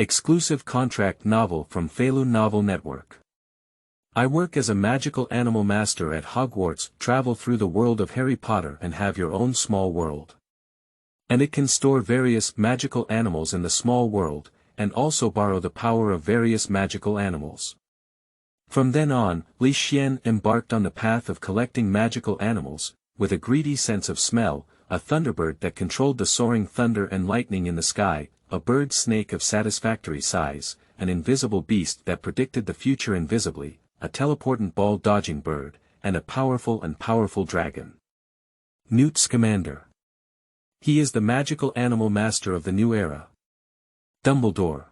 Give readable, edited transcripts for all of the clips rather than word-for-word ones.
Exclusive contract novel from Feilu Novel Network. I work as a magical animal master at Hogwarts Travel through the world of Harry Potter and have your own small world. And it can store various magical animals in the small world, and also borrow the power of various magical animals. From then on, Xuan embarked on the path of collecting magical animals, with a greedy sense of smell, a thunderbird that controlled the soaring thunder and lightning in the sky, a bird snake of satisfactory size, an invisible beast that predicted the future invisibly, a teleportant ball-dodging bird, and a powerful dragon. Newt Scamander. He is the magical animal master of the new era. Dumbledore.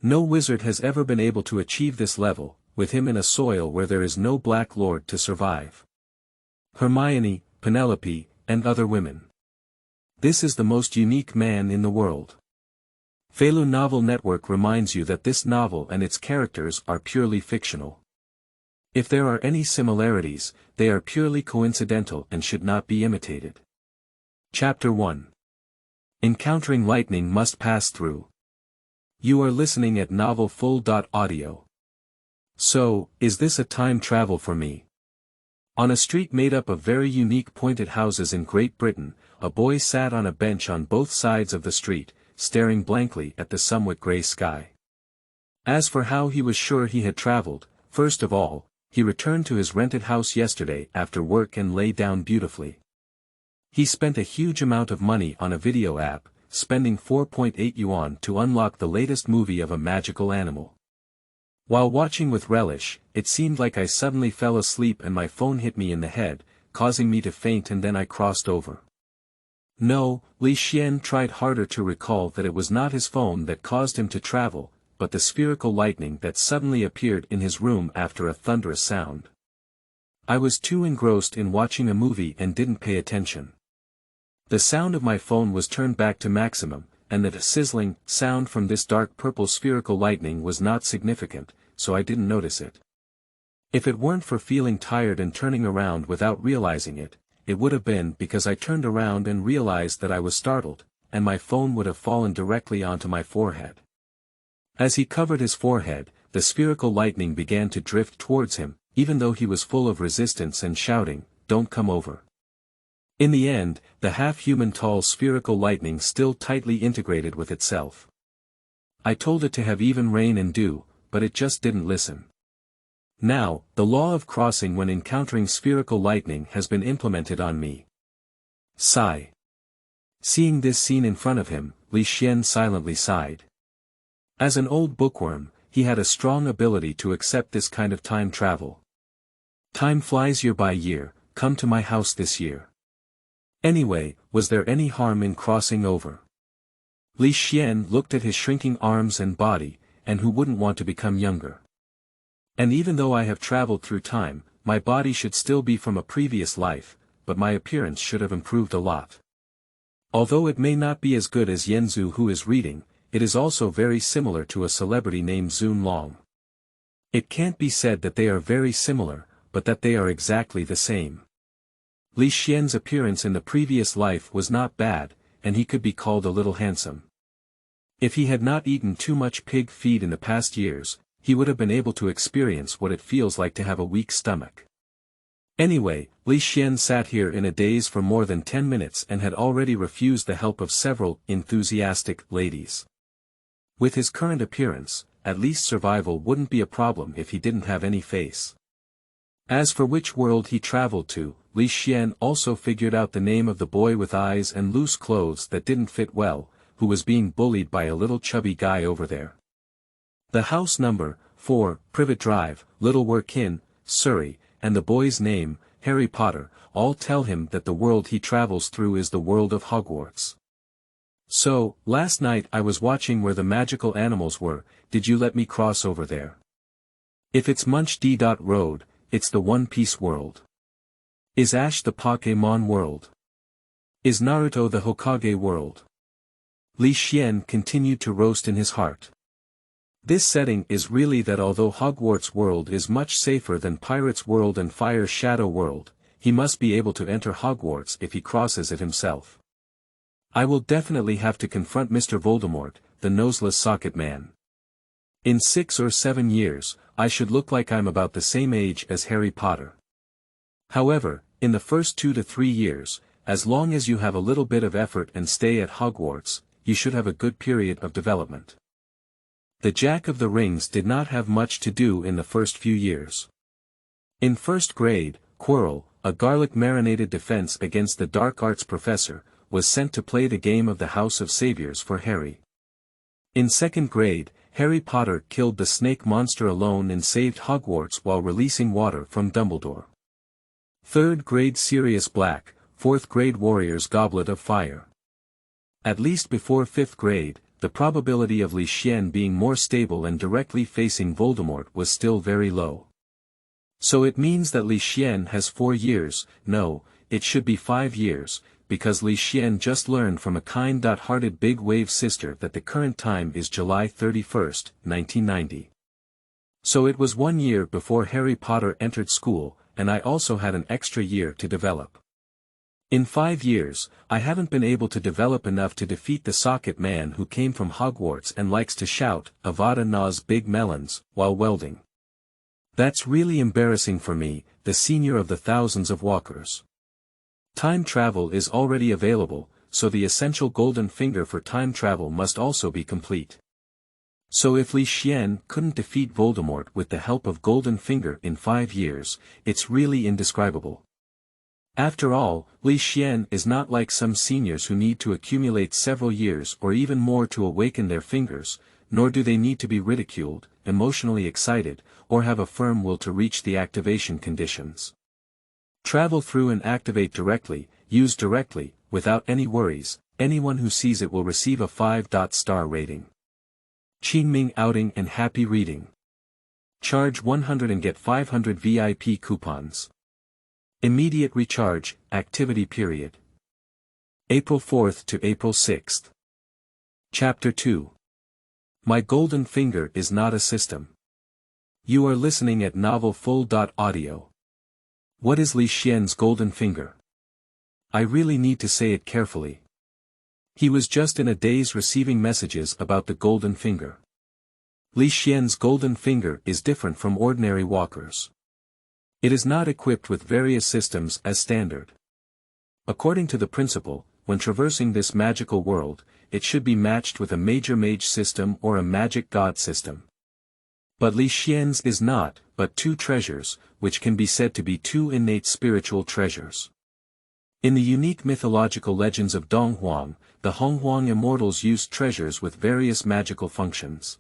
No wizard has ever been able to achieve this level, with him in a soil where there is no Black Lord to survive. Hermione, Penelope, and other women. This is the most unique man in the world. Feilu Novel Network reminds you that this novel and its characters are purely fictional. If there are any similarities, they are purely coincidental and should not be imitated. Chapter 1. Encountering lightning must pass through. You are listening at novelfull.audio. So, is this a time travel for me? On a street made up of very unique pointed houses in Great Britain, a boy sat on a bench on both sides of the street, staring blankly at the somewhat grey sky. As for how he was sure he had traveled, first of all, he returned to his rented house yesterday after work and lay down beautifully. He spent a huge amount of money on a video app, spending 4.8 yuan to unlock the latest movie of a magical animal. While watching with relish, it seemed like I suddenly fell asleep and my phone hit me in the head, causing me to faint, and then I crossed over. No, Xuan tried harder to recall that it was not his phone that caused him to travel, but the spherical lightning that suddenly appeared in his room after a thunderous sound. I was too engrossed in watching a movie and didn't pay attention. The sound of my phone was turned back to maximum, and the sizzling sound from this dark purple spherical lightning was not significant, so I didn't notice it. If it weren't for feeling tired and turning around without realizing it, it would have been because I turned around and realized that I was startled, and my phone would have fallen directly onto my forehead. As he covered his forehead, the spherical lightning began to drift towards him, even though he was full of resistance and shouting, "Don't come over." In the end, the half-human tall spherical lightning still tightly integrated with itself. I told it to have even rain and dew, but it just didn't listen. Now, the law of crossing when encountering spherical lightning has been implemented on me. Sigh. Seeing this scene in front of him, Xuan silently sighed. As an old bookworm, he had a strong ability to accept this kind of time travel. Time flies year by year, come to my house this year. Anyway, was there any harm in crossing over? Xuan looked at his shrinking arms and body, and who wouldn't want to become younger? And even though I have traveled through time, my body should still be from a previous life, but my appearance should have improved a lot. Although it may not be as good as Yanzu who is reading, it is also very similar to a celebrity named Zun Long. It can't be said that they are very similar, but that they are exactly the same. Xuan's appearance in the previous life was not bad, and he could be called a little handsome. If he had not eaten too much pig feed in the past years, he would have been able to experience what it feels like to have a weak stomach. Anyway, Xuan sat here in a daze for more than 10 minutes and had already refused the help of several enthusiastic ladies. With his current appearance, at least survival wouldn't be a problem if he didn't have any face. As for which world he traveled to, Xuan also figured out the name of the boy with eyes and loose clothes that didn't fit well, who was being bullied by a little chubby guy over there. The house number, 4, Privet Drive, Littleworth Inn, Surrey, and the boy's name, Harry Potter, all tell him that the world he travels through is the world of Hogwarts. So, last night I was watching where the magical animals were. Did you let me cross over there? If it's Munch D. Road, it's the One Piece world. Is Ash the Pokémon world? Is Naruto the Hokage world? Xuan continued to roast in his heart. This setting is really that although Hogwarts world is much safer than Pirates world and Fire Shadow world, he must be able to enter Hogwarts if he crosses it himself. I will definitely have to confront Mr. Voldemort, the noseless socket man. In 6 or 7 years, I should look like I'm about the same age as Harry Potter. However, in the first 2 to 3 years, as long as you have a little bit of effort and stay at Hogwarts, you should have a good period of development. The Jack of the Rings did not have much to do in the first few years. In first grade, Quirrell, a garlic-marinated defense against the dark arts professor, was sent to play the game of the House of Saviors for Harry. In second grade, Harry Potter killed the snake monster alone and saved Hogwarts while releasing water from Dumbledore. Third grade Sirius Black, fourth grade Warriors Goblet of Fire. At least before fifth grade, the probability of Xuan being more stable and directly facing Voldemort was still very low. So it means that Xuan has 4 years, no, it should be 5 years, because Xuan just learned from a kind-hearted big wave sister that the current time is July 31st, 1990. So it was 1 year before Harry Potter entered school, and I also had an extra year to develop. In 5 years, I haven't been able to develop enough to defeat the socket man who came from Hogwarts and likes to shout, Avada Nos big melons, while welding. That's really embarrassing for me, the senior of the thousands of walkers. Time travel is already available, so the essential golden finger for time travel must also be complete. So if Xuan couldn't defeat Voldemort with the help of golden finger in 5 years, it's really indescribable. After all, Xuan is not like some seniors who need to accumulate several years or even more to awaken their fingers, nor do they need to be ridiculed, emotionally excited, or have a firm will to reach the activation conditions. Travel through and activate directly, use directly, without any worries, anyone who sees it will receive a 5-star rating. Qingming outing and happy reading. Charge 100 and get 500 VIP coupons. Immediate recharge, activity period. April 4th to April 6th. Chapter 2. My golden finger is not a system. You are listening at novelfull.audio. What is Xuan's golden finger? I really need to say it carefully. He was just in a daze receiving messages about the golden finger. Xuan's golden finger is different from ordinary walkers. It is not equipped with various systems as standard. According to the principle, when traversing this magical world, it should be matched with a major mage system or a magic god system. But Xuan's is not, but 2 treasures, which can be said to be 2 innate spiritual treasures. In the unique mythological legends of Donghuang, the Honghuang immortals used treasures with various magical functions.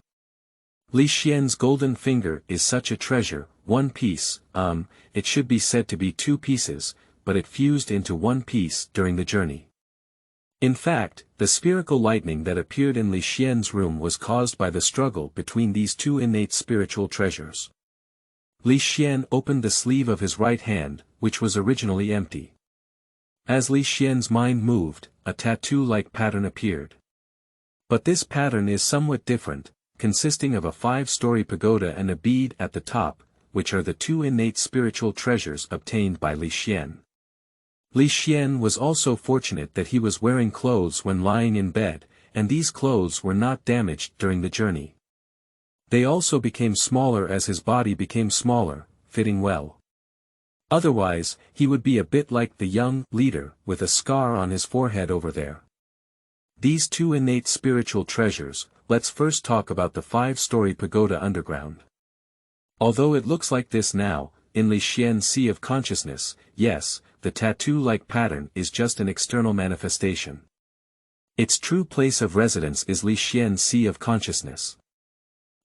Xuan's golden finger is such a treasure, 1 piece, it should be said to be 2 pieces, but it fused into 1 piece during the journey. In fact, the spherical lightning that appeared in Xuan's room was caused by the struggle between these 2 innate spiritual treasures. Xuan opened the sleeve of his right hand, which was originally empty. As Xuan's mind moved, a tattoo-like pattern appeared. But this pattern is somewhat different, consisting of a 5-story pagoda and a bead at the top, which are the 2 innate spiritual treasures obtained by Xuan. Xuan was also fortunate that he was wearing clothes when lying in bed, and these clothes were not damaged during the journey. They also became smaller as his body became smaller, fitting well. Otherwise, he would be a bit like the young leader with a scar on his forehead over there. These 2 innate spiritual treasures, let's first talk about the 5-story pagoda underground. Although it looks like this now, in Xuan's sea of consciousness, yes, the tattoo-like pattern is just an external manifestation. Its true place of residence is Xuan's sea of consciousness.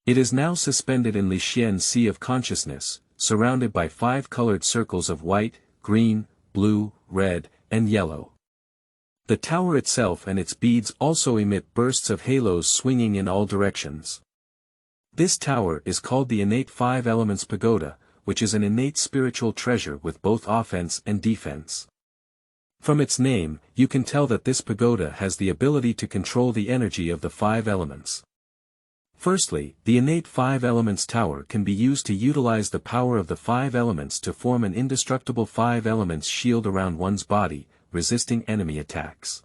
It is now suspended in Xuan's sea of consciousness, surrounded by 5 colored circles of white, green, blue, red, and yellow. The tower itself and its beads also emit bursts of halos swinging in all directions. This tower is called the innate 5 elements pagoda, which is an innate spiritual treasure with both offense and defense. From its name, you can tell that this pagoda has the ability to control the energy of the 5 elements. Firstly, the innate 5 elements tower can be used to utilize the power of the 5 elements to form an indestructible 5 elements shield around one's body, resisting enemy attacks.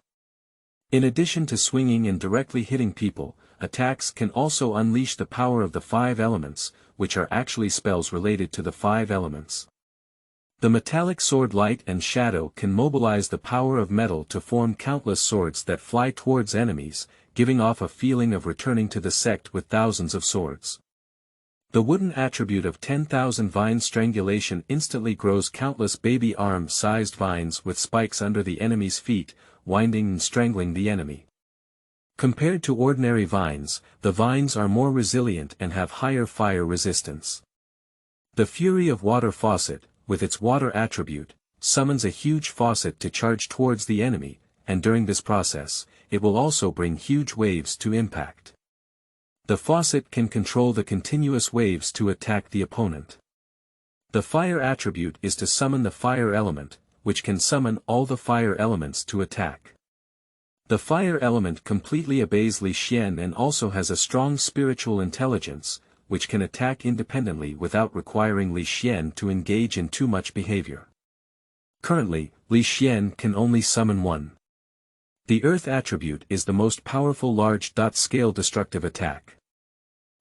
In addition to swinging and directly hitting people, attacks can also unleash the power of the 5 elements, which are actually spells related to the 5 elements. The metallic sword Light and Shadow can mobilize the power of metal to form countless swords that fly towards enemies, giving off a feeling of returning to the sect with thousands of swords. The wooden attribute of 10,000 vine strangulation instantly grows countless baby arm-sized vines with spikes under the enemy's feet, winding and strangling the enemy. Compared to ordinary vines, the vines are more resilient and have higher fire resistance. The Fury of Water Faucet, with its water attribute, summons a huge faucet to charge towards the enemy, and during this process, it will also bring huge waves to impact. The faucet can control the continuous waves to attack the opponent. The Fire attribute is to summon the fire element, which can summon all the fire elements to attack. The fire element completely obeys Li Xian and also has a strong spiritual intelligence, which can attack independently without requiring Li Xian to engage in too much behavior. Currently, Li Xian can only summon one. The Earth attribute is the most powerful large-scale destructive attack.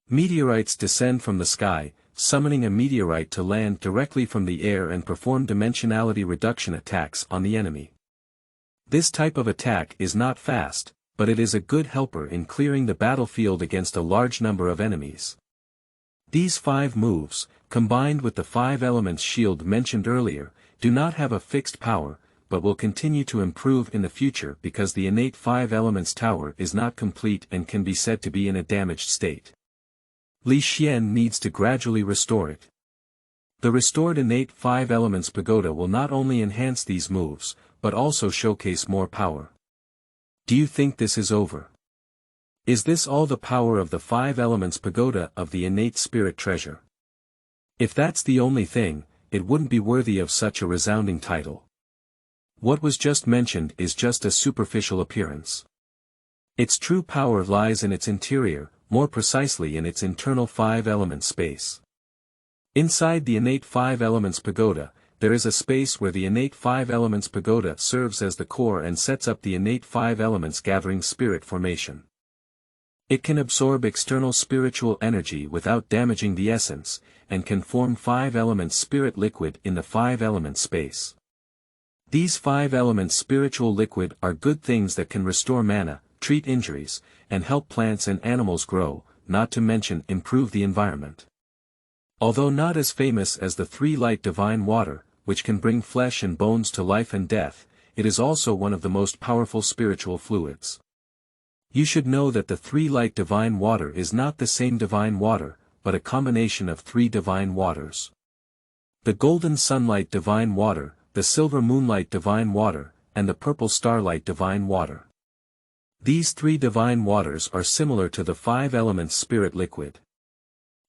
Meteorites descend from the sky, summoning a meteorite to land directly from the air and perform dimensionality reduction attacks on the enemy. This type of attack is not fast, but it is a good helper in clearing the battlefield against a large number of enemies. These 5 moves, combined with the 5 elements shield mentioned earlier, do not have a fixed power, but will continue to improve in the future because the innate 5 elements tower is not complete and can be said to be in a damaged state. Li Xian needs to gradually restore it. The restored innate 5 elements pagoda will not only enhance these moves, but also showcase more power. Do you think this is over? Is this all the power of the 5 elements pagoda of the innate spirit treasure? If that's the only thing, it wouldn't be worthy of such a resounding title. What was just mentioned is just a superficial appearance. Its true power lies in its interior, more precisely in its internal 5 element space. Inside the innate 5 elements pagoda, there is a space where the innate 5 elements pagoda serves as the core and sets up the innate 5 elements gathering spirit formation. It can absorb external spiritual energy without damaging the essence, and can form 5 elements spirit liquid in the 5 element space. These 5 elements spiritual liquid are good things that can restore mana, treat injuries, and help plants and animals grow, not to mention improve the environment. Although not as famous as the 3 light divine water, which can bring flesh and bones to life and death, it is also one of the most powerful spiritual fluids. You should know that the 3 light divine water is not the same divine water, but a combination of 3 divine waters. The golden sunlight divine water, the silver moonlight divine water, and the purple starlight divine water. These 3 divine waters are similar to the 5 elements spirit liquid.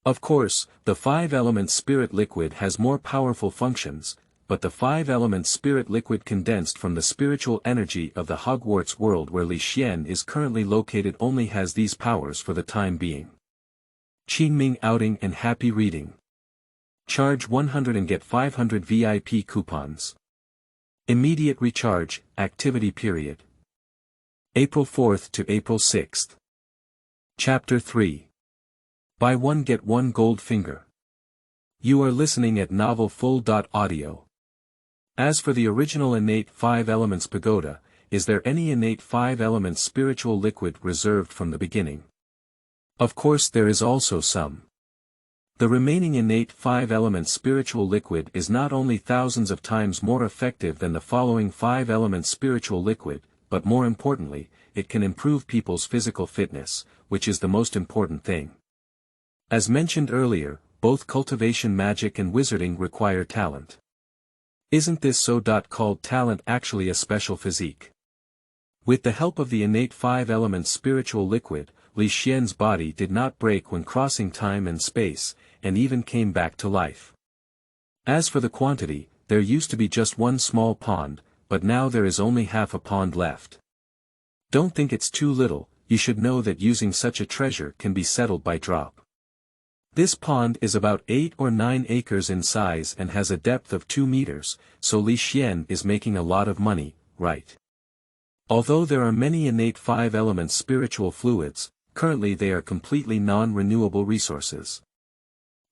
Of course, the 5 elements spirit liquid has more powerful functions, but the 5 elements spirit liquid condensed from the spiritual energy of the Hogwarts world where Li Xian is currently located only has these powers for the time being. Qingming outing and happy reading. Charge 100 and get 500 VIP coupons. Immediate recharge, activity period. April 4th to April 6th. Chapter 3. Buy 1 get 1 gold finger. You are listening at Novel Full.audio. As for the original innate 5 elements pagoda, is there any innate 5 elements spiritual liquid reserved from the beginning? Of course there is also some. The remaining innate 5 elements spiritual liquid is not only thousands of times more effective than the following 5 elements spiritual liquid, but more importantly, it can improve people's physical fitness, which is the most important thing. As mentioned earlier, both cultivation magic and wizarding require talent. Isn't this so? Called talent actually a special physique? With the help of the innate 5 elements spiritual liquid, Li Xian's body did not break when crossing time and space, and even came back to life. As for the quantity, there used to be just 1 small pond, but now there is only half a pond left. Don't think it's too little, you should know that using such a treasure can be settled by drop. This pond is about 8 or 9 acres in size and has a depth of 2 meters, so Li Xian is making a lot of money, right? Although there are many innate 5 elements spiritual fluids, currently they are completely non-renewable resources.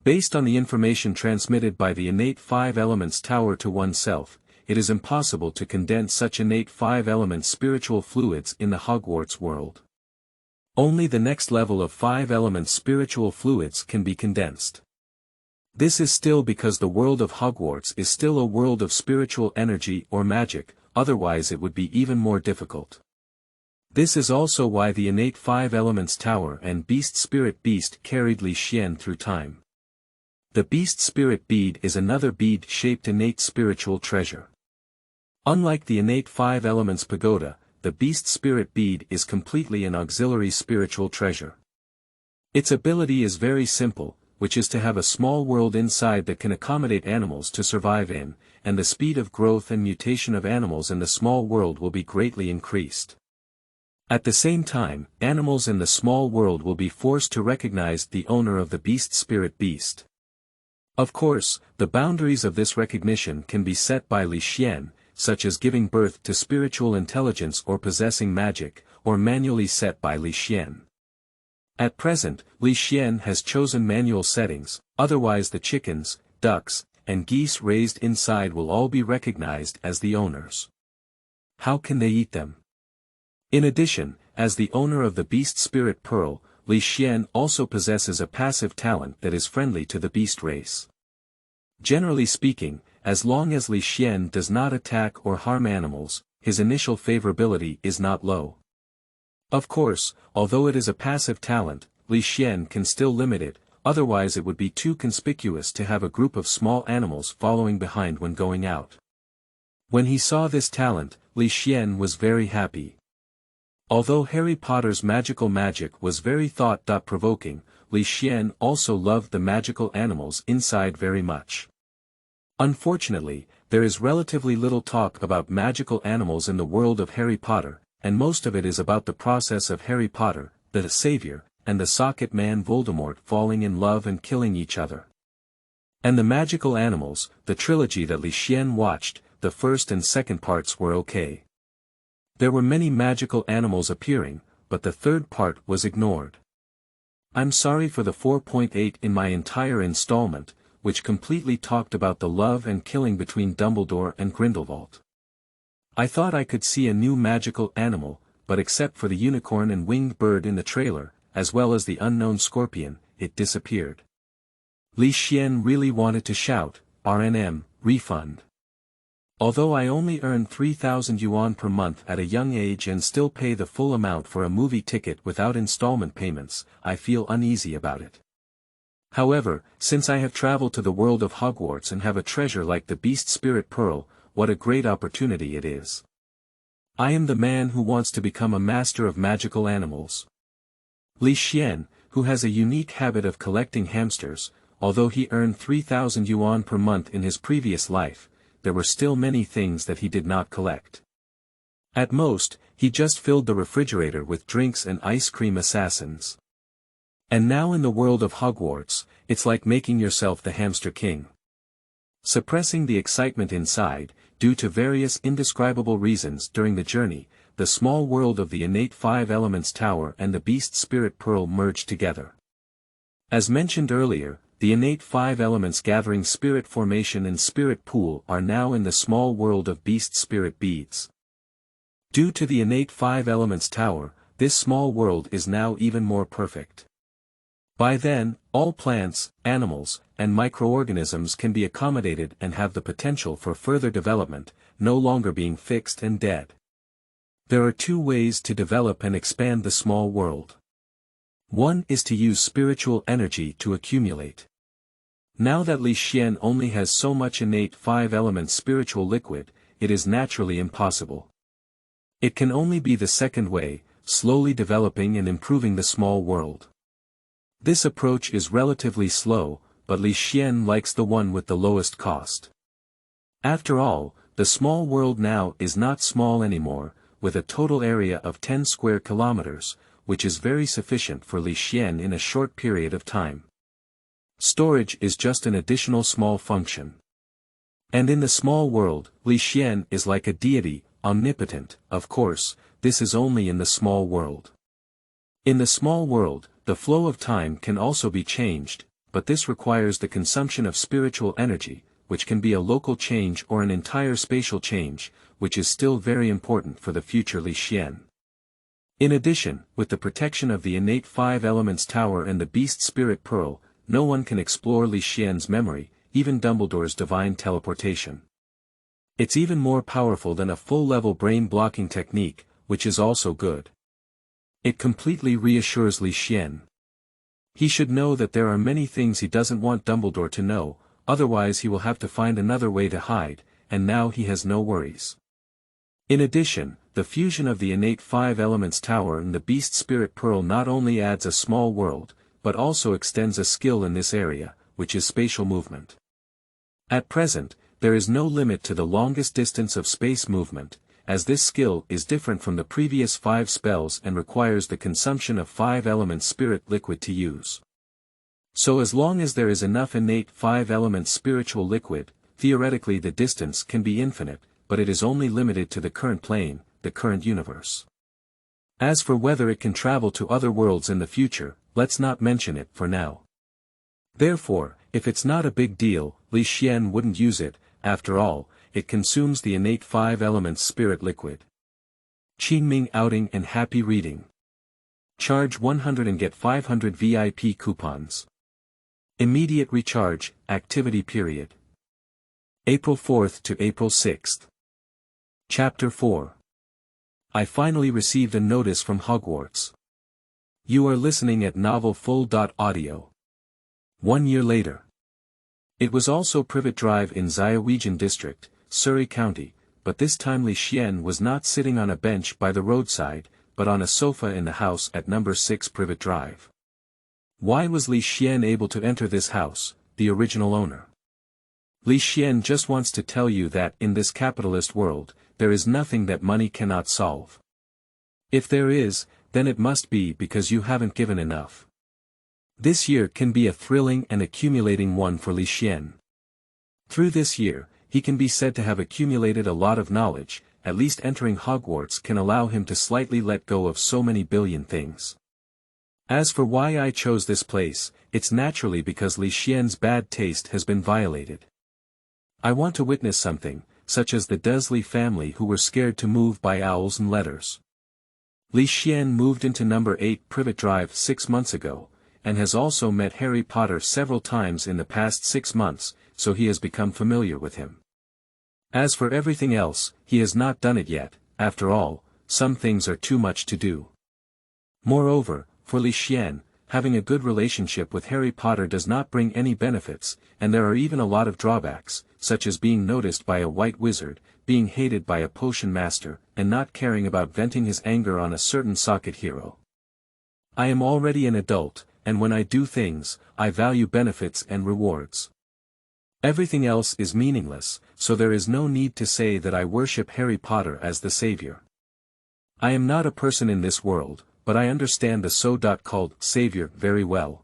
Based on the information transmitted by the innate 5 elements tower to oneself, it is impossible to condense such innate 5 elements spiritual fluids in the Hogwarts world. Only the next level of 5 elements spiritual fluids can be condensed. This is still because the world of Hogwarts is still a world of spiritual energy or magic, otherwise it would be even more difficult. This is also why the innate 5 elements tower and beast spirit beast carried Li Xian through time. The beast spirit bead is another bead-shaped innate spiritual treasure. Unlike the innate 5 elements pagoda, the beast spirit bead is completely an auxiliary spiritual treasure. Its ability is very simple, which is to have a small world inside that can accommodate animals to survive in, and the speed of growth and mutation of animals in the small world will be greatly increased. At the same time, animals in the small world will be forced to recognize the owner of the beast spirit beast. Of course, the boundaries of this recognition can be set by Li Xian, such as giving birth to spiritual intelligence or possessing magic, or manually set by Li Xian. At present, Li Xian has chosen manual settings, otherwise the chickens, ducks, and geese raised inside will all be recognized as the owners. How can they eat them? In addition, as the owner of the beast spirit pearl, Li Xian also possesses a passive talent that is friendly to the beast race. Generally speaking, as long as Li Xian does not attack or harm animals, his initial favorability is not low. Of course, although it is a passive talent, Li Xian can still limit it, otherwise it would be too conspicuous to have a group of small animals following behind when going out. When he saw this talent, Li Xian was very happy. Although Harry Potter's magical magic was very thought-provoking, Li Xian also loved the magical animals inside very much. Unfortunately, there is relatively little talk about magical animals in the world of Harry Potter, and most of it is about the process of Harry Potter, the Savior, and the Socket Man Voldemort falling in love and killing each other. And the magical animals, the trilogy that Li Xian watched, the first and second parts were okay. There were many magical animals appearing, but the third part was ignored. I'm sorry for the 4.8 in my entire installment, which completely talked about the love and killing between Dumbledore and Grindelwald. I thought I could see a new magical animal, but except for the unicorn and winged bird in the trailer, as well as the unknown scorpion, it disappeared. Li Xian really wanted to shout, "RNM, refund." Although I only earn 3,000 yuan per month at a young age and still pay the full amount for a movie ticket without installment payments, I feel uneasy about it. However, since I have traveled to the world of Hogwarts and have a treasure like the Beast Spirit Pearl, what a great opportunity it is. I am the man who wants to become a master of magical animals. Li Xian, who has a unique habit of collecting hamsters, although he earned 3,000 yuan per month in his previous life, there were still many things that he did not collect. At most, he just filled the refrigerator with drinks and ice cream assassins. And now in the world of Hogwarts, it's like making yourself the hamster king. Suppressing the excitement inside, due to various indescribable reasons during the journey, the small world of the innate 5 elements tower and the beast spirit pearl merged together. As mentioned earlier, the innate 5 elements gathering spirit formation and spirit pool are now in the small world of beast spirit beads. Due to the innate 5 elements tower, this small world is now even more perfect. By then, all plants, animals, and microorganisms can be accommodated and have the potential for further development, no longer being fixed and dead. There are two ways to develop and expand the small world. One is to use spiritual energy to accumulate. Now that Li Xian only has so much innate 5 elements spiritual liquid, it is naturally impossible. It can only be the second way, slowly developing and improving the small world. This approach is relatively slow, but Li Xian likes the one with the lowest cost. After all, the small world now is not small anymore, with a total area of 10 square kilometers, which is very sufficient for Li Xian in a short period of time. Storage is just an additional small function. And in the small world, Li Xian is like a deity, omnipotent. Of course, this is only in the small world. In the small world, the flow of time can also be changed, but this requires the consumption of spiritual energy, which can be a local change or an entire spatial change, which is still very important for the future Li Xian. In addition, with the protection of the innate 5 elements tower and the beast spirit pearl, no one can explore Li Xian's memory, even Dumbledore's divine teleportation. It's even more powerful than a full-level brain blocking technique, which is also good. It completely reassures Li Xian. He should know that there are many things he doesn't want Dumbledore to know, otherwise he will have to find another way to hide, and now he has no worries. In addition, the fusion of the innate 5 elements tower and the beast spirit pearl not only adds a small world, but also extends a skill in this area, which is spatial movement. At present, there is no limit to the longest distance of space movement, as this skill is different from the previous 5 spells and requires the consumption of 5 elements spirit liquid to use. So as long as there is enough innate 5 elements spiritual liquid, theoretically the distance can be infinite, but it is only limited to the current plane, the current universe. As for whether it can travel to other worlds in the future, let's not mention it for now. Therefore, if it's not a big deal, Li Xian wouldn't use it. After all, it consumes the innate 5 elements spirit liquid. Qingming outing and happy reading. Charge 100 and get 500 VIP coupons. Immediate recharge, activity period. April 4th to April 6th. Chapter 4. I finally received a notice from Hogwarts. You are listening at novelfull.audio. 1 year later. It was also Privet Drive in Ziowegian District, Surrey County, but this time Li Xian was not sitting on a bench by the roadside, but on a sofa in the house at number 6 Privet Drive. Why was Li Xian able to enter this house, the original owner? Li Xian just wants to tell you that in this capitalist world, there is nothing that money cannot solve. If there is, then it must be because you haven't given enough. This year can be a thrilling and accumulating one for Li Xian. Through this year, he can be said to have accumulated a lot of knowledge. At least entering Hogwarts can allow him to slightly let go of so many billion things. As for why I chose this place, it's naturally because Li Xian's bad taste has been violated. I want to witness something, such as the Dursley family who were scared to move by owls and letters. Li Xian moved into number 8 Privet Drive 6 months ago, and has also met Harry Potter several times in the past 6 months, so he has become familiar with him. As for everything else, he has not done it yet. After all, some things are too much to do. Moreover, for Li Xian, having a good relationship with Harry Potter does not bring any benefits, and there are even a lot of drawbacks, such as being noticed by a white wizard, being hated by a potion master, and not caring about venting his anger on a certain socket hero. I am already an adult, and when I do things, I value benefits and rewards. Everything else is meaningless, so there is no need to say that I worship Harry Potter as the savior. I am not a person in this world, but I understand the so-called savior very well.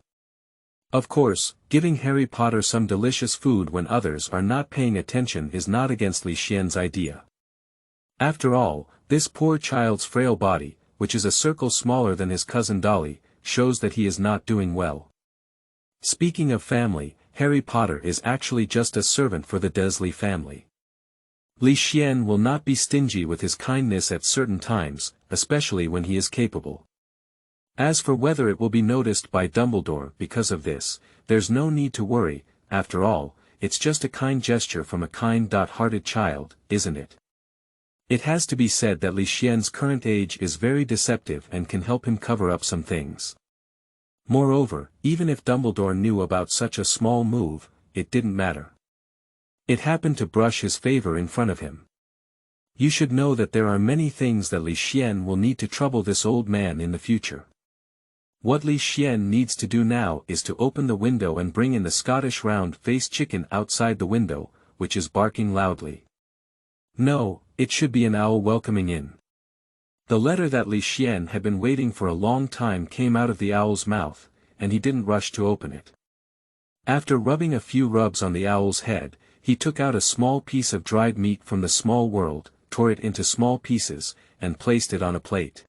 Of course, giving Harry Potter some delicious food when others are not paying attention is not against Li Xian's idea. After all, this poor child's frail body, which is a circle smaller than his cousin Dolly, shows that he is not doing well. Speaking of family, Harry Potter is actually just a servant for the Dursley family. Li Xian will not be stingy with his kindness at certain times, especially when he is capable. As for whether it will be noticed by Dumbledore because of this, there's no need to worry. After all, it's just a kind gesture from a kind-hearted child, isn't it? It has to be said that Li Xian's current age is very deceptive and can help him cover up some things. Moreover, even if Dumbledore knew about such a small move, it didn't matter. It happened to brush his favor in front of him. You should know that there are many things that Li Xian will need to trouble this old man in the future. What Li Xian needs to do now is to open the window and bring in the Scottish round-faced chicken outside the window, which is barking loudly. No, it should be an owl welcoming in. The letter that Li Xian had been waiting for a long time came out of the owl's mouth, and he didn't rush to open it. After rubbing a few rubs on the owl's head, he took out a small piece of dried meat from the small world, tore it into small pieces, and placed it on a plate.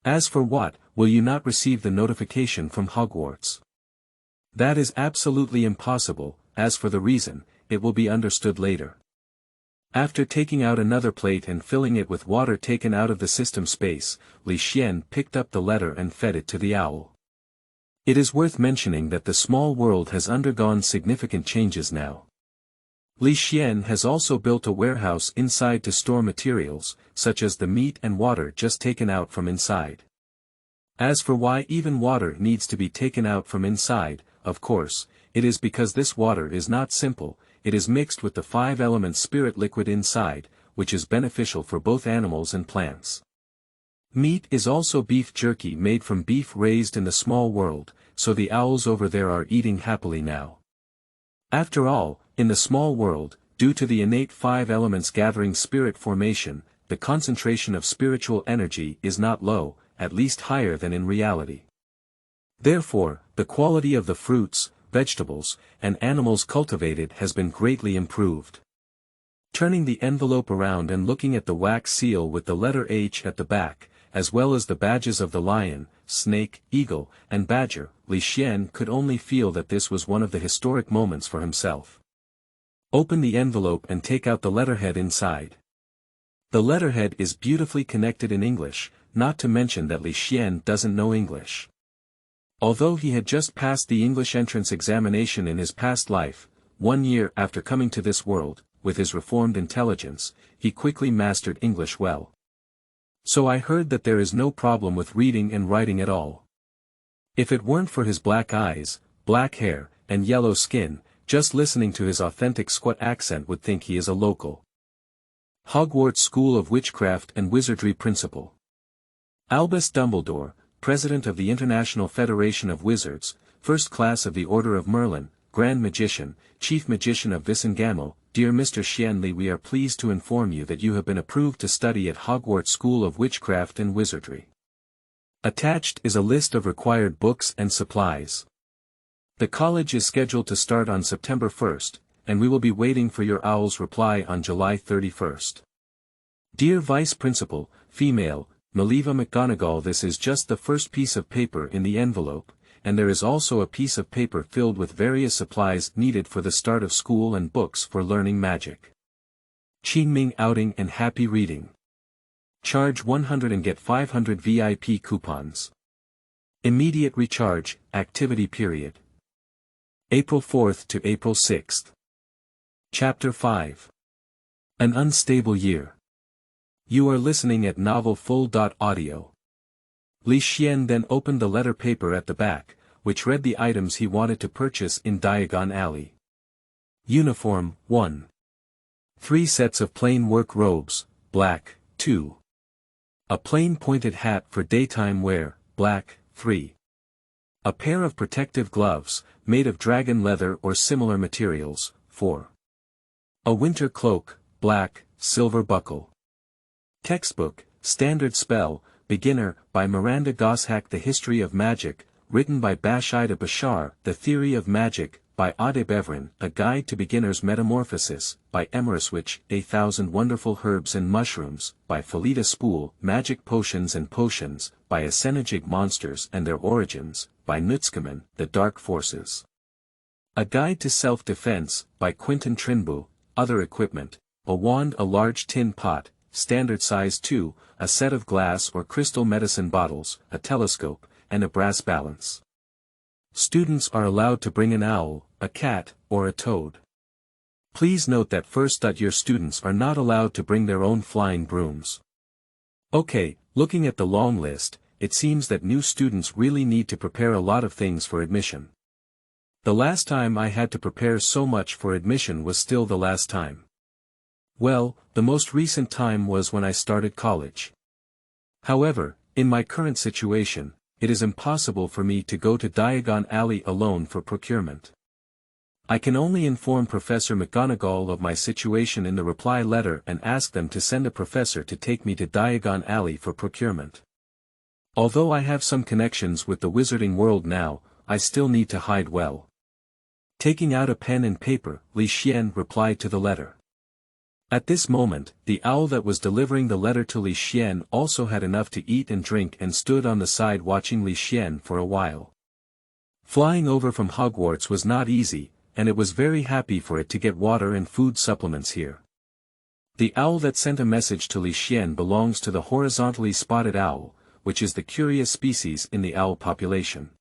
As for what will you not receive the notification from Hogwarts? That is absolutely impossible. As for the reason, it will be understood later. After taking out another plate and filling it with water taken out of the system space, Li Xian picked up the letter and fed it to the owl. It is worth mentioning that the small world has undergone significant changes now. Li Xian has also built a warehouse inside to store materials, such as the meat and water just taken out from inside. As for why even water needs to be taken out from inside, of course, it is because this water is not simple, it is mixed with the 5-element spirit liquid inside, which is beneficial for both animals and plants. Meat is also beef jerky made from beef raised in the small world, so the owls over there are eating happily now. After all, in the small world, due to the innate 5 elements gathering spirit formation, the concentration of spiritual energy is not low, at least higher than in reality. Therefore, the quality of the fruits, vegetables, and animals cultivated has been greatly improved. Turning the envelope around and looking at the wax seal with the letter H at the back, as well as the badges of the lion, snake, eagle, and badger, Li Xian could only feel that this was one of the historic moments for himself. Open the envelope and take out the letterhead inside. The letterhead is beautifully connected in English, not to mention that Li Xian doesn't know English. Although he had just passed the English entrance examination in his past life, 1 year after coming to this world, with his reformed intelligence, he quickly mastered English well. So I heard that there is no problem with reading and writing at all. If it weren't for his black eyes, black hair, and yellow skin, just listening to his authentic Squat accent would think he is a local. Hogwarts School of Witchcraft and Wizardry Principal. Albus Dumbledore, President of the International Federation of Wizards, First Class of the Order of Merlin, Grand Magician, Chief Magician of Visingamo, dear Mr. Xianli, we are pleased to inform you that you have been approved to study at Hogwarts School of Witchcraft and Wizardry. Attached is a list of required books and supplies. The college is scheduled to start on September 1st, and we will be waiting for your owl's reply on July 31st. Dear Vice Principal, Female, Maliva McGonagall, this is just the first piece of paper in the envelope, and there is also a piece of paper filled with various supplies needed for the start of school and books for learning magic. Qingming outing and happy reading. Charge 100 and get 500 VIP coupons. Immediate recharge, activity period. April 4th to April 6th. Chapter 5. An Unstable Year. You are listening at novelfull.audio. Li Xian then opened the letter paper at the back, which read the items he wanted to purchase in Diagon Alley. Uniform, 1. 3 sets of plain work robes, black, 2. A plain pointed hat for daytime wear, black, 3. A pair of protective gloves, made of dragon leather or similar materials, 4. A winter cloak, black, silver buckle. Textbook, Standard Spell, Beginner, by Miranda Gosshack. The History of Magic, written by Bashida Bashar. The Theory of Magic, by Ade Bevrin. A Guide to Beginner's Metamorphosis, by Emeriswitch. 1,000 Wonderful Herbs and Mushrooms, by Felita Spool. Magic Potions and Potions, by Asenajig Monsters and Their Origins, by Newt Scamander. The Dark Forces. A Guide to Self-Defense, by Quentin Trinbu. Other Equipment, a wand, a large tin pot, standard size 2, a set of glass or crystal medicine bottles, a telescope, and a brass balance. Students are allowed to bring an owl, a cat, or a toad. Please note that first that your students are not allowed to bring their own flying brooms. Okay, looking at the long list, it seems that new students really need to prepare a lot of things for admission. The last time I had to prepare so much for admission was still the last time. Well, the most recent time was when I started college. However, in my current situation, it is impossible for me to go to Diagon Alley alone for procurement. I can only inform Professor McGonagall of my situation in the reply letter and ask them to send a professor to take me to Diagon Alley for procurement. Although I have some connections with the wizarding world now, I still need to hide well. Taking out a pen and paper, Li Xian replied to the letter. At this moment, the owl that was delivering the letter to Li Xian also had enough to eat and drink and stood on the side watching Li Xian for a while. Flying over from Hogwarts was not easy, and it was very happy for it to get water and food supplements here. The owl that sent a message to Li Xian belongs to the horizontally spotted owl, which is the curious species in the owl population.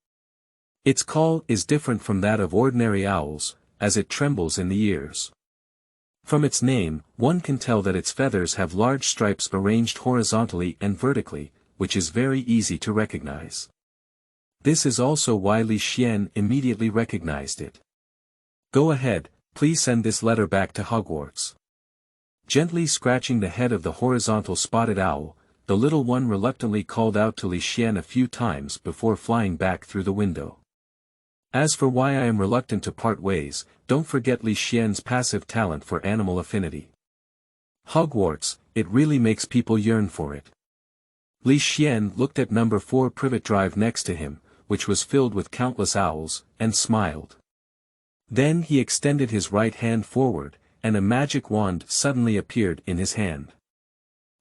Its call is different from that of ordinary owls, as it trembles in the ears. From its name, one can tell that its feathers have large stripes arranged horizontally and vertically, which is very easy to recognize. This is also why Li Xian immediately recognized it. Go ahead, please send this letter back to Hogwarts. Gently scratching the head of the horizontal spotted owl, the little one reluctantly called out to Li Xian a few times before flying back through the window. As for why I am reluctant to part ways, don't forget Li Xian's passive talent for animal affinity. Hogwarts, it really makes people yearn for it. Li Xian looked at number 4 privet drive next to him, which was filled with countless owls, and smiled. Then he extended his right hand forward, and a magic wand suddenly appeared in his hand.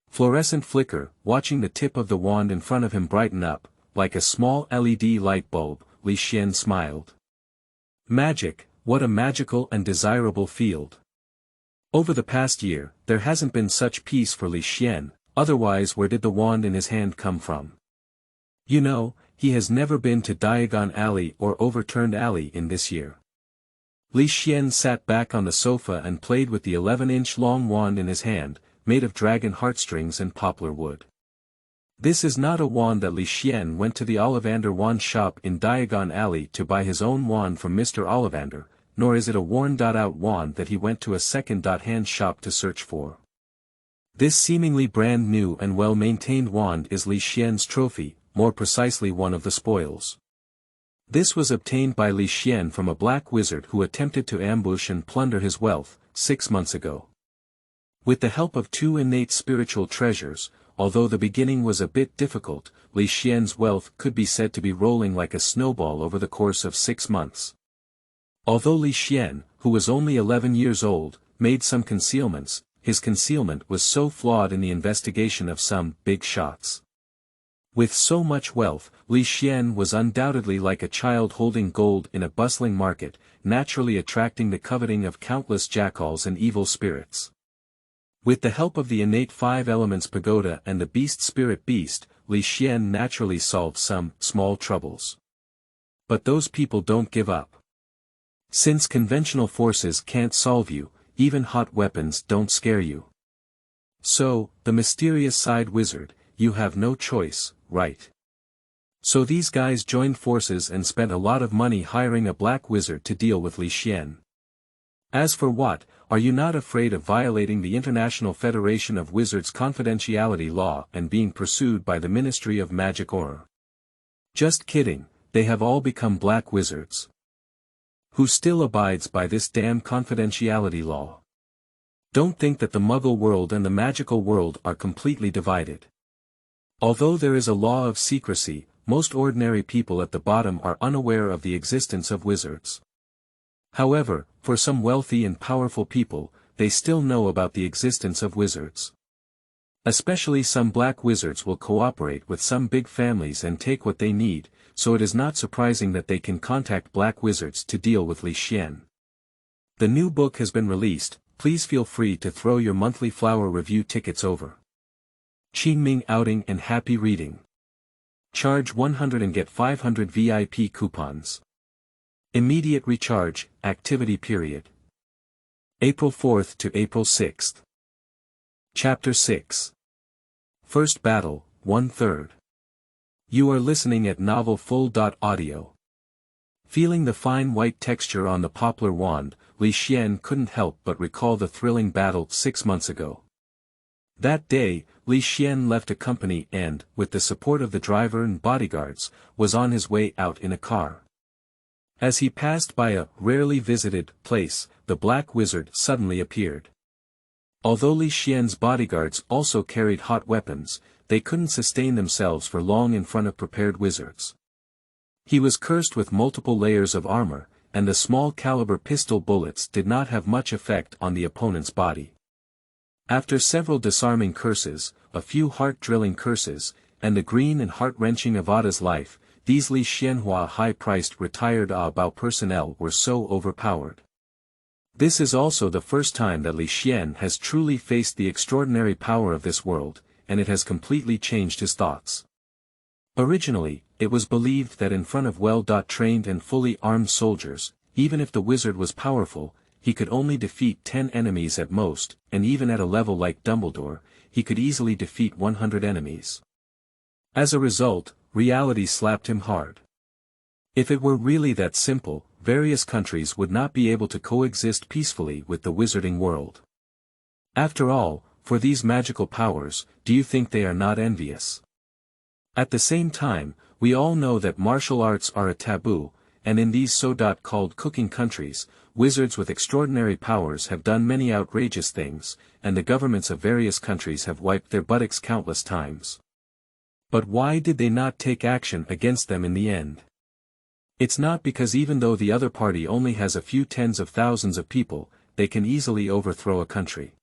Fluorescent flicker, watching the tip of the wand in front of him brighten up, like a small LED light bulb, Li Xian smiled. Magic, what a magical and desirable field. Over the past year, there hasn't been such peace for Li Xian, otherwise where did the wand in his hand come from? You know, he has never been to Diagon Alley or Overturned Alley in this year. Li Xian sat back on the sofa and played with the 11-inch long wand in his hand, made of dragon heartstrings and poplar wood. This is not a wand that Li Xian went to the Ollivander wand shop in Diagon Alley to buy his own wand from Mr. Ollivander, nor is it a worn-out wand that he went to a second-hand shop to search for. This seemingly brand new and well-maintained wand is Li Xian's trophy, more precisely one of the spoils. This was obtained by Li Xian from a black wizard who attempted to ambush and plunder his wealth, 6 months ago. With the help of 2 innate spiritual treasures, although the beginning was a bit difficult, Li Xian's wealth could be said to be rolling like a snowball over the course of 6 months. Although Li Xian, who was only 11 years old, made some concealments, his concealment was so flawed in the investigation of some big shots. With so much wealth, Li Xian was undoubtedly like a child holding gold in a bustling market, naturally attracting the coveting of countless jackals and evil spirits. With the help of the innate 5 elements pagoda and the beast spirit beast, Li Xian naturally solved some small troubles. But those people don't give up. Since conventional forces can't solve you, even hot weapons don't scare you. So, the mysterious side wizard, you have no choice, right? So these guys joined forces and spent a lot of money hiring a black wizard to deal with Li Xian. As for what, are you not afraid of violating the International Federation of Wizards confidentiality law and being pursued by the Ministry of Magic or? Just kidding, they have all become black wizards. Who still abides by this damn confidentiality law? Don't think that the Muggle world and the magical world are completely divided. Although there is a law of secrecy, most ordinary people at the bottom are unaware of the existence of wizards. However, for some wealthy and powerful people, they still know about the existence of wizards. Especially some black wizards will cooperate with some big families and take what they need, so it is not surprising that they can contact black wizards to deal with Li Xian. The new book has been released, please feel free to throw your monthly flower review tickets over. Qingming outing and happy reading. Charge 100 and get 500 VIP coupons. Immediate recharge, activity period. April 4th to April 6th. Chapter 6. First Battle, 1/3. You are listening at Novel Full.audio. Feeling the fine white texture on the poplar wand, Li Xian couldn't help but recall the thrilling battle 6 months ago. That day, Li Xian left a company and, with the support of the driver and bodyguards, was on his way out in a car. As he passed by a rarely visited place, the black wizard suddenly appeared. Although Li Xian's bodyguards also carried hot weapons, they couldn't sustain themselves for long in front of prepared wizards. He was cursed with multiple layers of armor, and the small caliber pistol bullets did not have much effect on the opponent's body. After several disarming curses, a few heart-drilling curses, and the green and heart-wrenching of Ada's life, these Li Xianhua high-priced retired Bao personnel were so overpowered. This is also the first time that Li Xian has truly faced the extraordinary power of this world, and it has completely changed his thoughts. Originally, it was believed that in front of well-trained and fully armed soldiers, even if the wizard was powerful, he could only defeat 10 enemies at most, and even at a level like Dumbledore, he could easily defeat 100 enemies. As a result, reality slapped him hard. If it were really that simple, various countries would not be able to coexist peacefully with the wizarding world. After all, for these magical powers, do you think they are not envious? At the same time, we all know that martial arts are a taboo, and in these so-called cooking countries, wizards with extraordinary powers have done many outrageous things, and the governments of various countries have wiped their buttocks countless times. But why did they not take action against them in the end? It's not because even though the other party only has a few tens of thousands of people, they can easily overthrow a country.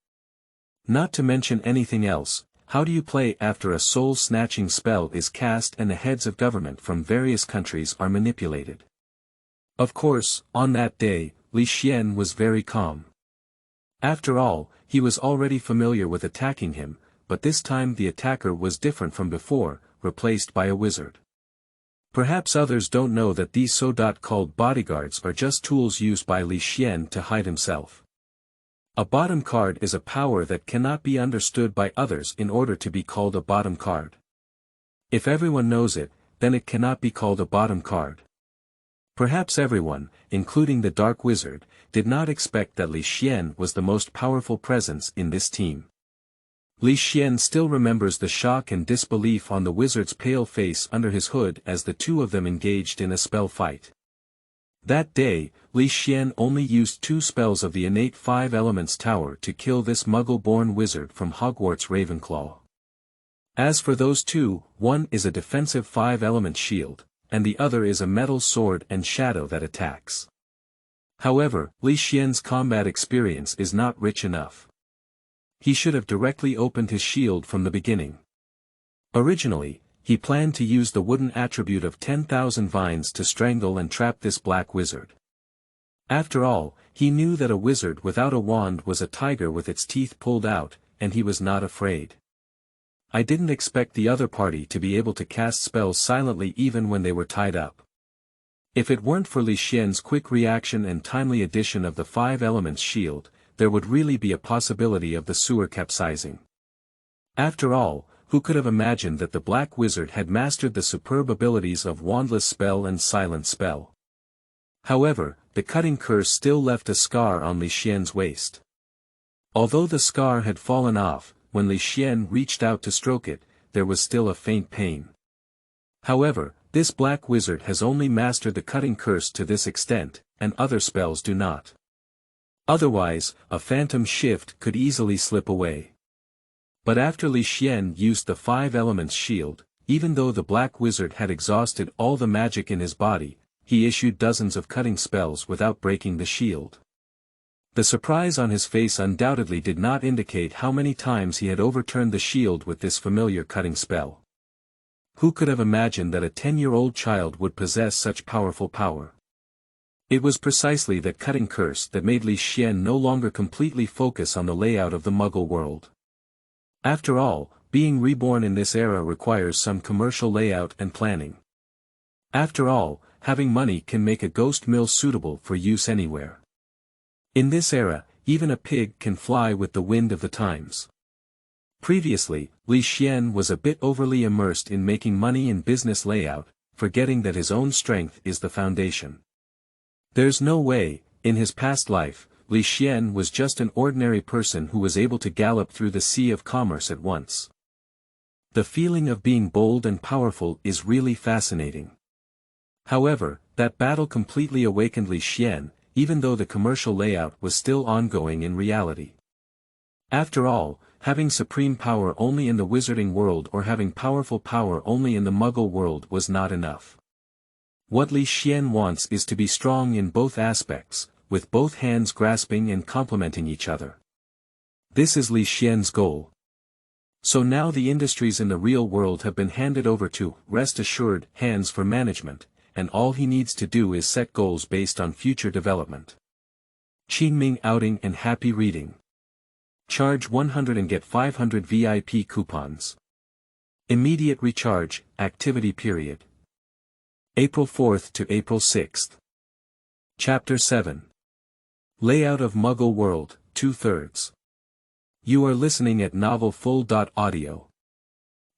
Not to mention anything else, how do you play after a soul-snatching spell is cast and the heads of government from various countries are manipulated? Of course, on that day, Li Xian was very calm. After all, he was already familiar with attacking him, but this time the attacker was different from before, replaced by a wizard. Perhaps others don't know that these so-called bodyguards are just tools used by Li Xian to hide himself. A bottom card is a power that cannot be understood by others in order to be called a bottom card. If everyone knows it, then it cannot be called a bottom card. Perhaps everyone, including the Dark Wizard, did not expect that Li Xian was the most powerful presence in this team. Li Xian still remembers the shock and disbelief on the wizard's pale face under his hood as the two of them engaged in a spell fight. That day, Li Xian only used 2 spells of the innate 5 elements tower to kill this Muggle-born wizard from Hogwarts Ravenclaw. As for those 2, one is a defensive 5-element shield, and the other is a metal sword and shadow that attacks. However, Li Xian's combat experience is not rich enough. He should have directly opened his shield from the beginning. Originally, he planned to use the wooden attribute of 10,000 vines to strangle and trap this black wizard. After all, he knew that a wizard without a wand was a tiger with its teeth pulled out, and he was not afraid. I didn't expect the other party to be able to cast spells silently even when they were tied up. If it weren't for Li Xian's quick reaction and timely addition of the 5 elements shield, there would really be a possibility of the sewer capsizing. After all, who could have imagined that the Black Wizard had mastered the superb abilities of Wandless Spell and Silent Spell? However, the cutting curse still left a scar on Li Xian's waist. Although the scar had fallen off, when Li Xian reached out to stroke it, there was still a faint pain. However, this Black Wizard has only mastered the cutting curse to this extent, and other spells do not. Otherwise, a phantom shift could easily slip away. But after Li Xian used the 5 elements shield, even though the Black Wizard had exhausted all the magic in his body, he issued dozens of cutting spells without breaking the shield. The surprise on his face undoubtedly did not indicate how many times he had overturned the shield with this familiar cutting spell. Who could have imagined that a 10-year-old child would possess such powerful power? It was precisely that cutting curse that made Li Xian no longer completely focus on the layout of the Muggle world. After all, being reborn in this era requires some commercial layout and planning. After all, having money can make a ghost mill suitable for use anywhere. In this era, even a pig can fly with the wind of the times. Previously, Li Xian was a bit overly immersed in making money in business layout, forgetting that his own strength is the foundation. There's no way, in his past life, Li Xian was just an ordinary person who was able to gallop through the sea of commerce at once. The feeling of being bold and powerful is really fascinating. However, that battle completely awakened Li Xian, even though the commercial layout was still ongoing in reality. After all, having supreme power only in the wizarding world or having powerful power only in the Muggle world was not enough. What Li Xian wants is to be strong in both aspects, with both hands grasping and complementing each other. This is Li Xian's goal. So now the industries in the real world have been handed over to, rest assured, hands for management, and all he needs to do is set goals based on future development. Qingming outing and happy reading. Charge 100 and get 500 VIP coupons. Immediate recharge, activity period. April 4th to April 6th. Chapter 7. Layout of Muggle World, 2/3. You are listening at novelfull.audio.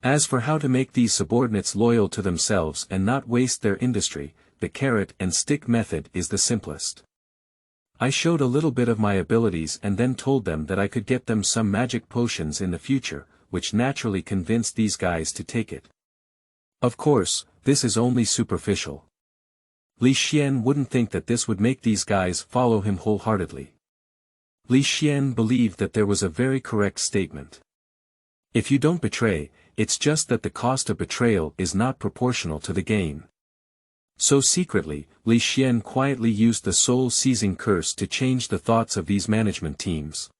As for how to make these subordinates loyal to themselves and not waste their industry, the carrot and stick method is the simplest. I showed a little bit of my abilities and then told them that I could get them some magic potions in the future, which naturally convinced these guys to take it. Of course, this is only superficial. Li Xian wouldn't think that this would make these guys follow him wholeheartedly. Li Xian believed that there was a very correct statement. If you don't betray, it's just that the cost of betrayal is not proportional to the gain. So secretly, Li Xian quietly used the soul-seizing curse to change the thoughts of these management teams.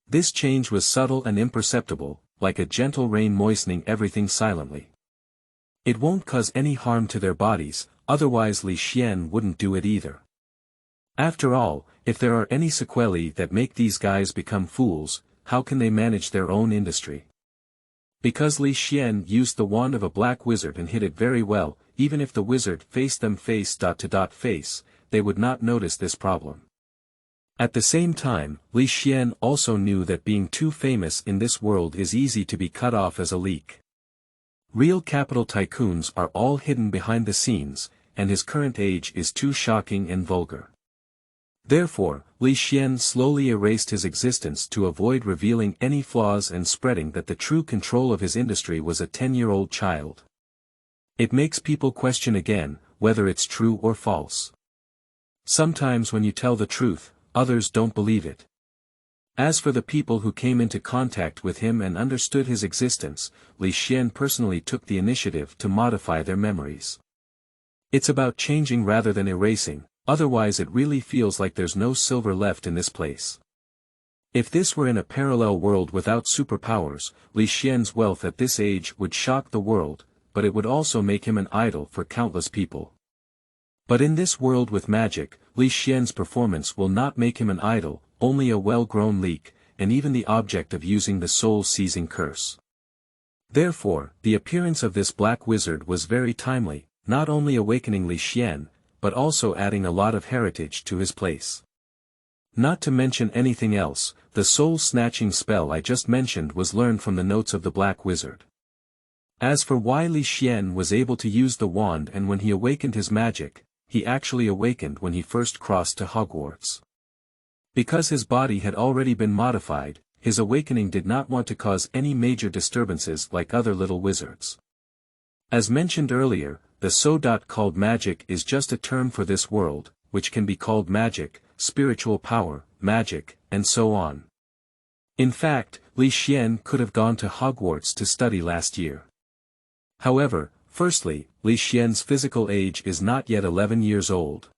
This change was subtle and imperceptible, like a gentle rain moistening everything silently. It won't cause any harm to their bodies, otherwise Li Xian wouldn't do it either. After all, if there are any sequelae that make these guys become fools, how can they manage their own industry? Because Li Xian used the wand of a black wizard and hit it very well, even if the wizard faced them face-to-face, they would not notice this problem. At the same time, Li Xian also knew that being too famous in this world is easy to be cut off as a leak. Real capital tycoons are all hidden behind the scenes, and his current age is too shocking and vulgar. Therefore, Li Xian slowly erased his existence to avoid revealing any flaws and spreading that the true control of his industry was a 10-year-old child. It makes people question again, whether it's true or false. Sometimes when you tell the truth, others don't believe it. As for the people who came into contact with him and understood his existence, Li Xian personally took the initiative to modify their memories. It's about changing rather than erasing, otherwise it really feels like there's no silver left in this place. If this were in a parallel world without superpowers, Li Xian's wealth at this age would shock the world, but it would also make him an idol for countless people. But in this world with magic, Li Xian's performance will not make him an idol, only a well-grown leak, and even the object of using the soul-seizing curse. Therefore, the appearance of this black wizard was very timely, not only awakening Li Xian, but also adding a lot of heritage to his place. Not to mention anything else, the soul-snatching spell I just mentioned was learned from the notes of the black wizard. As for why Li Xian was able to use the wand and when he awakened his magic, he actually awakened when he first crossed to Hogwarts. Because his body had already been modified, his awakening did not want to cause any major disturbances like other little wizards. As mentioned earlier, the so-called magic is just a term for this world, which can be called magic, spiritual power, magic, and so on. In fact, Li Xian could have gone to Hogwarts to study last year. However, firstly, Li Xian's physical age is not yet 11 years old.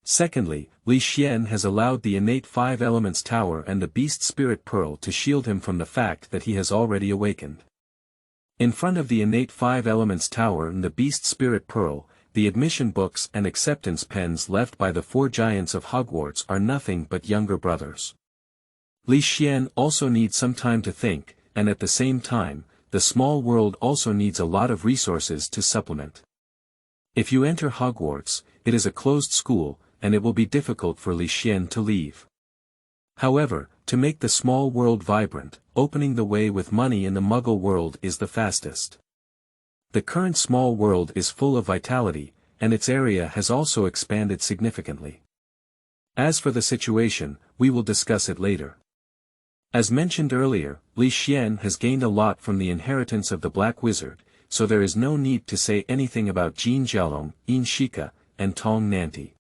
Secondly, Li Xian has allowed the innate 5 elements tower and the beast spirit pearl to shield him from the fact that he has already awakened. In front of the innate 5 elements tower and the beast spirit pearl, the admission books and acceptance pens left by the 4 giants of Hogwarts are nothing but younger brothers. Li Xian also needs some time to think, and at the same time, the small world also needs a lot of resources to supplement. If you enter Hogwarts, it is a closed school, and it will be difficult for Li Xian to leave. However, to make the small world vibrant, opening the way with money in the Muggle world is the fastest. The current small world is full of vitality, and its area has also expanded significantly. As for the situation, we will discuss it later. As mentioned earlier, Li Xian has gained a lot from the inheritance of the Black Wizard, so there is no need to say anything about Jin Jialong, Yin Shika, and Tong Nanti.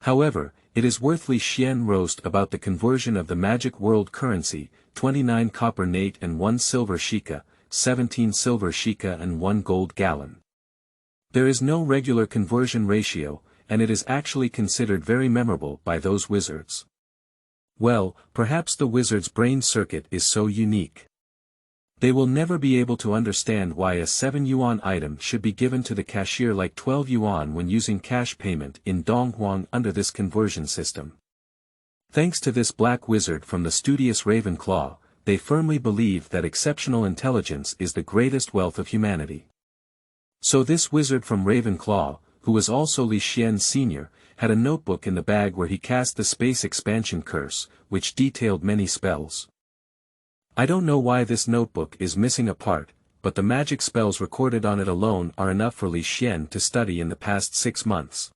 However, it is worth Li Xian roast about the conversion of the magic world currency, 29 copper nate and 1 silver shika, 17 silver shika and 1 gold gallon. There is no regular conversion ratio, and it is actually considered very memorable by those wizards. Well, perhaps the wizard's brain circuit is so unique. They will never be able to understand why a 7 yuan item should be given to the cashier like 12 yuan when using cash payment in Donghuang under this conversion system. Thanks to this black wizard from the studious Ravenclaw, they firmly believe that exceptional intelligence is the greatest wealth of humanity. So this wizard from Ravenclaw, who was also Li Xian Sr., had a notebook in the bag where he cast the space expansion curse, which detailed many spells. I don't know why this notebook is missing a part, but the magic spells recorded on it alone are enough for Li Xian to study in the past 6 months.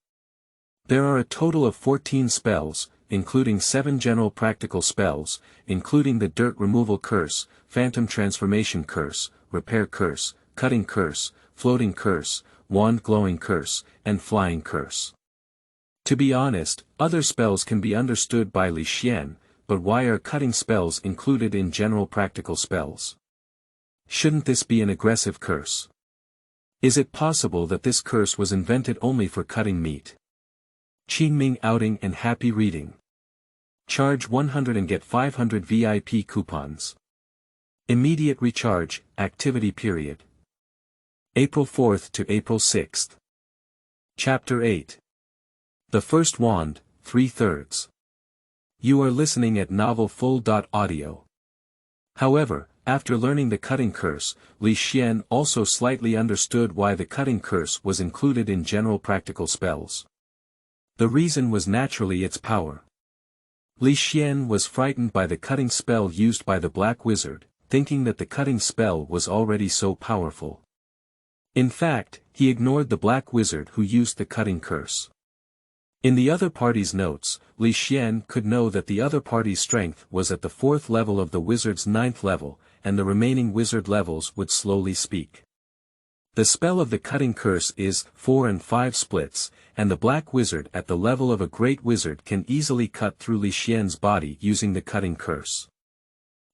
There are a total of 14 spells, including 7 general practical spells, including the Dirt Removal Curse, Phantom Transformation Curse, Repair Curse, Cutting Curse, Floating Curse, Wand Glowing Curse, and Flying Curse. To be honest, other spells can be understood by Li Xian, but why are cutting spells included in general practical spells? Shouldn't this be an aggressive curse? Is it possible that this curse was invented only for cutting meat? Qingming outing and happy reading. Charge 100 and get 500 VIP coupons. Immediate recharge, activity period. April 4th to April 6th. Chapter 8. The First Wand, 3/3. You are listening at novel full.audio. However, after learning the cutting curse, Li Xian also slightly understood why the cutting curse was included in general practical spells. The reason was naturally its power. Li Xian was frightened by the cutting spell used by the Black Wizard, thinking that the cutting spell was already so powerful. In fact, he ignored the Black Wizard who used the cutting curse. In the other party's notes, Li Xian could know that the other party's strength was at the 4th level of the wizard's 9th level, and the remaining wizard levels would slowly speak. The spell of the cutting curse is 4 and 5 splits, and the Black Wizard at the level of a great wizard can easily cut through Li Xian's body using the cutting curse.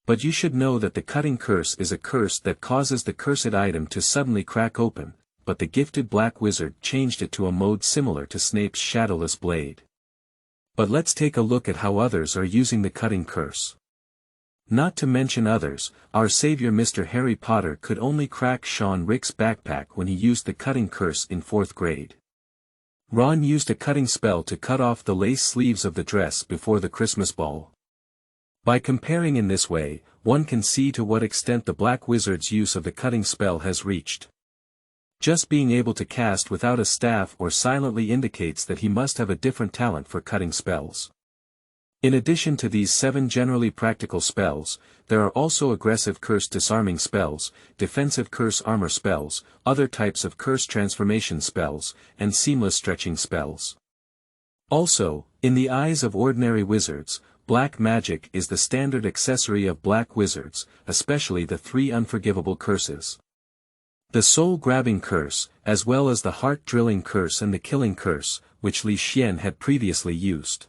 But you should know that the cutting curse is a curse that causes the cursed item to suddenly crack open, but the gifted Black Wizard changed it to a mode similar to Snape's shadowless blade. But let's take a look at how others are using the cutting curse. Not to mention others, our savior Mr. Harry Potter could only crack Sean Rick's backpack when he used the cutting curse in 4th grade. Ron used a cutting spell to cut off the lace sleeves of the dress before the Christmas ball. By comparing in this way, one can see to what extent the Black Wizard's use of the cutting spell has reached. Just being able to cast without a staff or silently indicates that he must have a different talent for cutting spells. In addition to these 7 generally practical spells, there are also aggressive curse disarming spells, defensive curse armor spells, other types of curse transformation spells, and seamless stretching spells. Also, in the eyes of ordinary wizards, black magic is the standard accessory of black wizards, especially the 3 unforgivable curses. The soul-grabbing curse, as well as the heart-drilling curse and the killing curse, which Li Xian had previously used.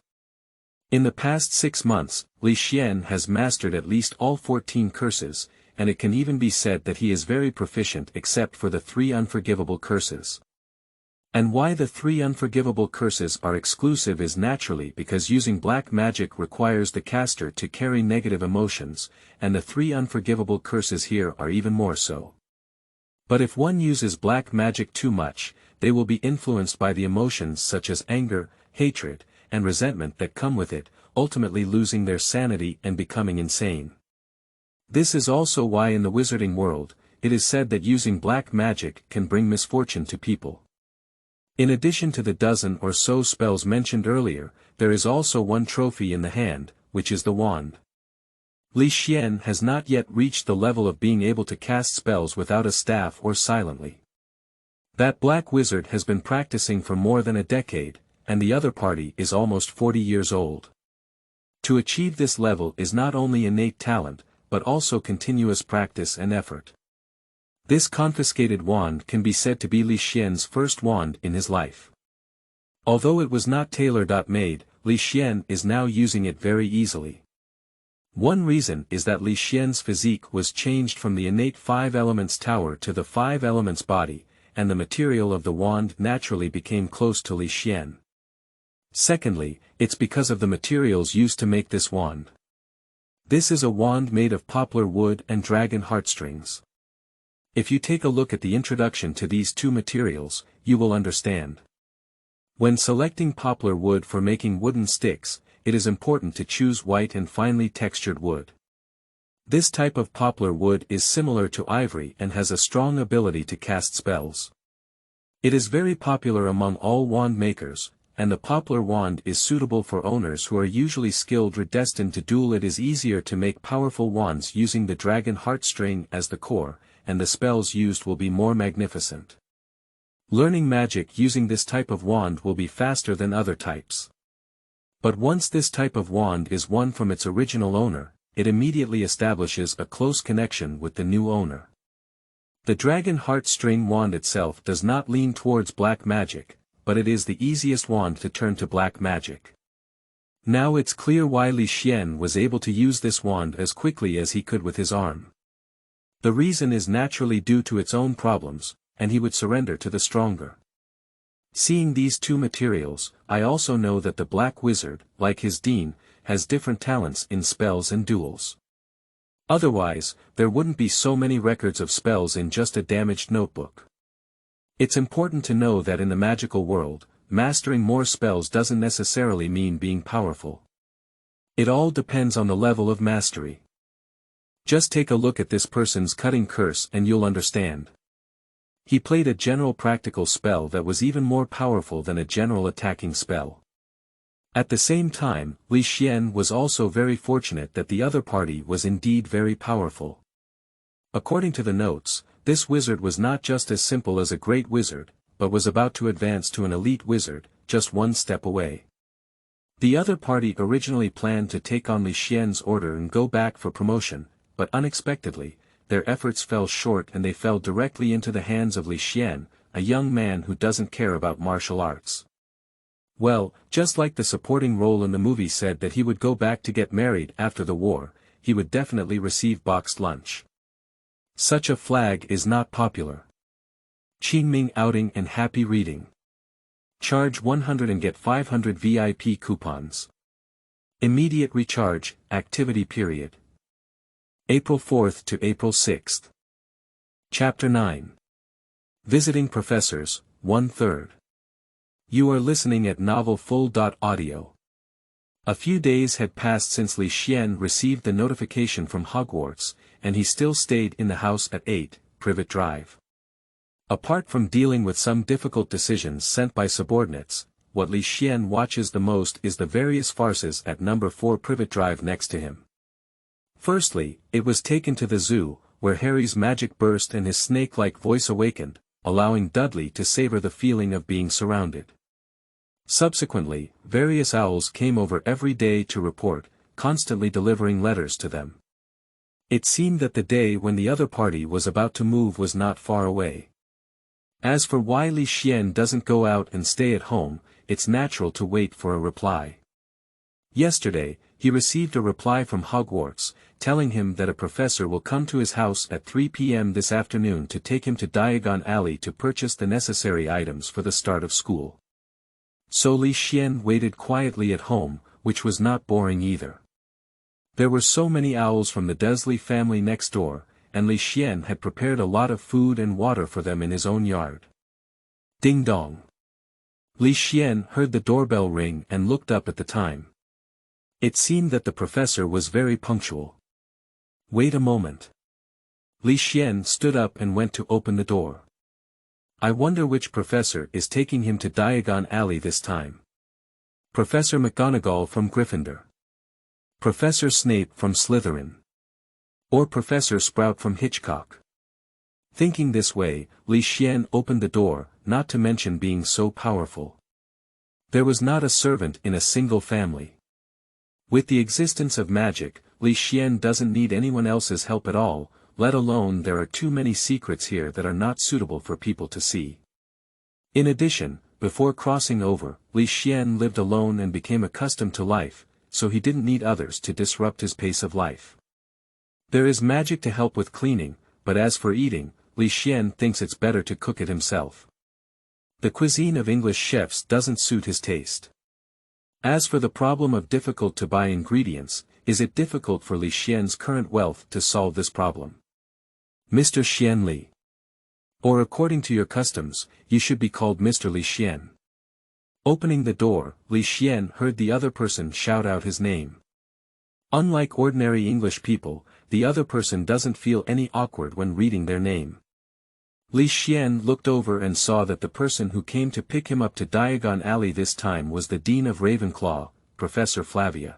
In the past 6 months, Li Xian has mastered at least all 14 curses, and it can even be said that he is very proficient except for the 3 unforgivable curses. And why the 3 unforgivable curses are exclusive is naturally because using black magic requires the caster to carry negative emotions, and the 3 unforgivable curses here are even more so. But if one uses black magic too much, they will be influenced by the emotions such as anger, hatred, and resentment that come with it, ultimately losing their sanity and becoming insane. This is also why in the wizarding world, it is said that using black magic can bring misfortune to people. In addition to the dozen or so spells mentioned earlier, there is also one trophy in the hand, which is the wand. Li Xian has not yet reached the level of being able to cast spells without a staff or silently. That black wizard has been practicing for more than a decade, and the other party is almost 40 years old. To achieve this level is not only innate talent, but also continuous practice and effort. This confiscated wand can be said to be Li Xian's first wand in his life. Although it was not tailor-made, Li Xian is now using it very easily. One reason is that Li Xian's physique was changed from the innate 5 elements tower to the 5 elements body, and the material of the wand naturally became close to Li Xian. Secondly, it's because of the materials used to make this wand. This is a wand made of poplar wood and dragon heartstrings. If you take a look at the introduction to these two materials, you will understand. When selecting poplar wood for making wooden sticks, it is important to choose white and finely textured wood. This type of poplar wood is similar to ivory and has a strong ability to cast spells. It is very popular among all wand makers, and the poplar wand is suitable for owners who are usually skilled or destined to duel. It is easier to make powerful wands using the dragon heartstring as the core, and the spells used will be more magnificent. Learning magic using this type of wand will be faster than other types. But once this type of wand is won from its original owner, it immediately establishes a close connection with the new owner. The dragon heartstring wand itself does not lean towards black magic, but it is the easiest wand to turn to black magic. Now it's clear why Li Xian was able to use this wand as quickly as he could with his arm. The reason is naturally due to its own problems, and he would surrender to the stronger. Seeing these two materials, I also know that the Black Wizard, like his dean, has different talents in spells and duels. Otherwise, there wouldn't be so many records of spells in just a damaged notebook. It's important to know that in the magical world, mastering more spells doesn't necessarily mean being powerful. It all depends on the level of mastery. Just take a look at this person's cutting curse and you'll understand. He played a general practical spell that was even more powerful than a general attacking spell. At the same time, Li Xian was also very fortunate that the other party was indeed very powerful. According to the notes, this wizard was not just as simple as a great wizard, but was about to advance to an elite wizard, just one step away. The other party originally planned to take on Li Xian's order and go back for promotion, but unexpectedly, their efforts fell short and they fell directly into the hands of Li Xian, a young man who doesn't care about martial arts. Well, just like the supporting role in the movie said that he would go back to get married after the war, he would definitely receive boxed lunch. Such a flag is not popular. Qingming outing and happy reading. Charge 100 and get 500 VIP coupons. Immediate recharge, activity period. April 4th to April 6th. Chapter 9. Visiting Professors, 1/3. You are listening at Novel Full.Audio. A few days had passed since Li Xian received the notification from Hogwarts, and he still stayed in the house at 8, Privet Drive. Apart from dealing with some difficult decisions sent by subordinates, what Li Xian watches the most is the various farces at number 4 Privet Drive next to him. Firstly, it was taken to the zoo, where Harry's magic burst and his snake-like voice awakened, allowing Dudley to savor the feeling of being surrounded. Subsequently, various owls came over every day to report, constantly delivering letters to them. It seemed that the day when the other party was about to move was not far away. As for why Li Xian doesn't go out and stay at home, it's natural to wait for a reply. Yesterday, he received a reply from Hogwarts, telling him that a professor will come to his house at 3 p.m. this afternoon to take him to Diagon Alley to purchase the necessary items for the start of school. So Li Xian waited quietly at home, which was not boring either. There were so many owls from the Dursley family next door, and Li Xian had prepared a lot of food and water for them in his own yard. Ding dong. Li Xian heard the doorbell ring and looked up at the time. It seemed that the professor was very punctual. Wait a moment. Li Xian stood up and went to open the door. I wonder which professor is taking him to Diagon Alley this time. Professor McGonagall from Gryffindor. Professor Snape from Slytherin. Or Professor Sprout from Hitchcock. Thinking this way, Li Xian opened the door, not to mention being so powerful. There was not a servant in a single family. With the existence of magic, Li Xian doesn't need anyone else's help at all, let alone there are too many secrets here that are not suitable for people to see. In addition, before crossing over, Li Xian lived alone and became accustomed to life, so he didn't need others to disrupt his pace of life. There is magic to help with cleaning, but as for eating, Li Xian thinks it's better to cook it himself. The cuisine of English chefs doesn't suit his taste. As for the problem of difficult to buy ingredients, is it difficult for Li Xian's current wealth to solve this problem? Mr. Xian Li. Or according to your customs, you should be called Mr. Li Xian. Opening the door, Li Xian heard the other person shout out his name. Unlike ordinary English people, the other person doesn't feel any awkward when reading their name. Li Xian looked over and saw that the person who came to pick him up to Diagon Alley this time was the Dean of Ravenclaw, Professor Flavia.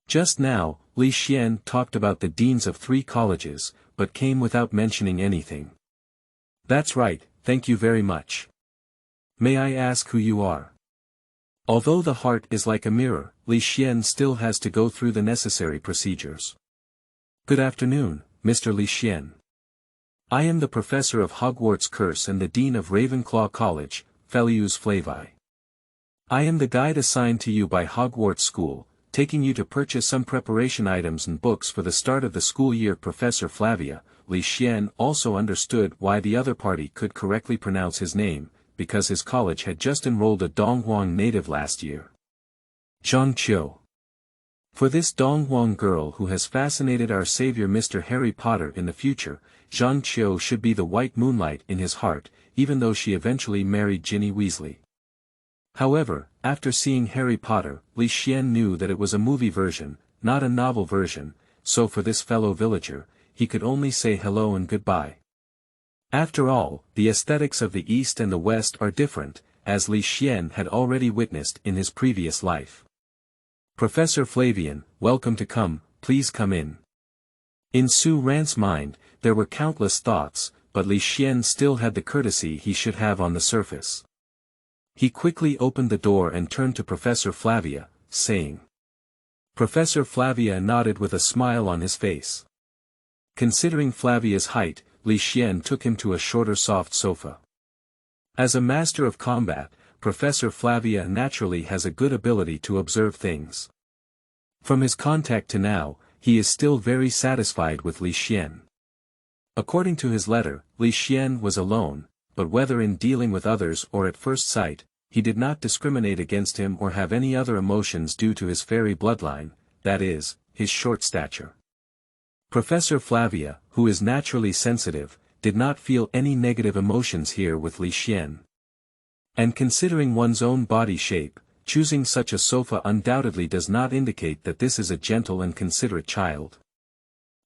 Just now, Li Xian talked about the deans of 3 colleges, but came without mentioning anything. That's right, thank you very much. May I ask who you are? Although the heart is like a mirror, Li Xian still has to go through the necessary procedures. Good afternoon, Mr. Li Xian. I am the professor of Hogwarts Curse and the dean of Ravenclaw College, Feilu Flavii. I am the guide assigned to you by Hogwarts School, taking you to purchase some preparation items and books for the start of the school year. Professor Flavia. Li Xian also understood why the other party could correctly pronounce his name, because his college had just enrolled a Donghuang native last year. Zhang Qiu. For this Donghuang girl who has fascinated our savior Mr. Harry Potter in the future, Zhang Qiu should be the white moonlight in his heart, even though she eventually married Ginny Weasley. However, after seeing Harry Potter, Li Xian knew that it was a movie version, not a novel version, so for this fellow villager, he could only say hello and goodbye. After all, the aesthetics of the East and the West are different, as Li Xian had already witnessed in his previous life. Professor Flavian, welcome to come, please come in. In Su Rant's mind, there were countless thoughts, but Li Xian still had the courtesy he should have on the surface. He quickly opened the door and turned to Professor Flavia, saying. Professor Flavia nodded with a smile on his face. Considering Flavia's height, Li Xian took him to a shorter soft sofa. As a master of combat, Professor Flavia naturally has a good ability to observe things. From his contact to now, he is still very satisfied with Li Xian. According to his letter, Li Xian was alone, but whether in dealing with others or at first sight, he did not discriminate against him or have any other emotions due to his fairy bloodline, that is, his short stature. Professor Flavia, who is naturally sensitive, did not feel any negative emotions here with Li Xian. And considering one's own body shape, choosing such a sofa undoubtedly does not indicate that this is a gentle and considerate child.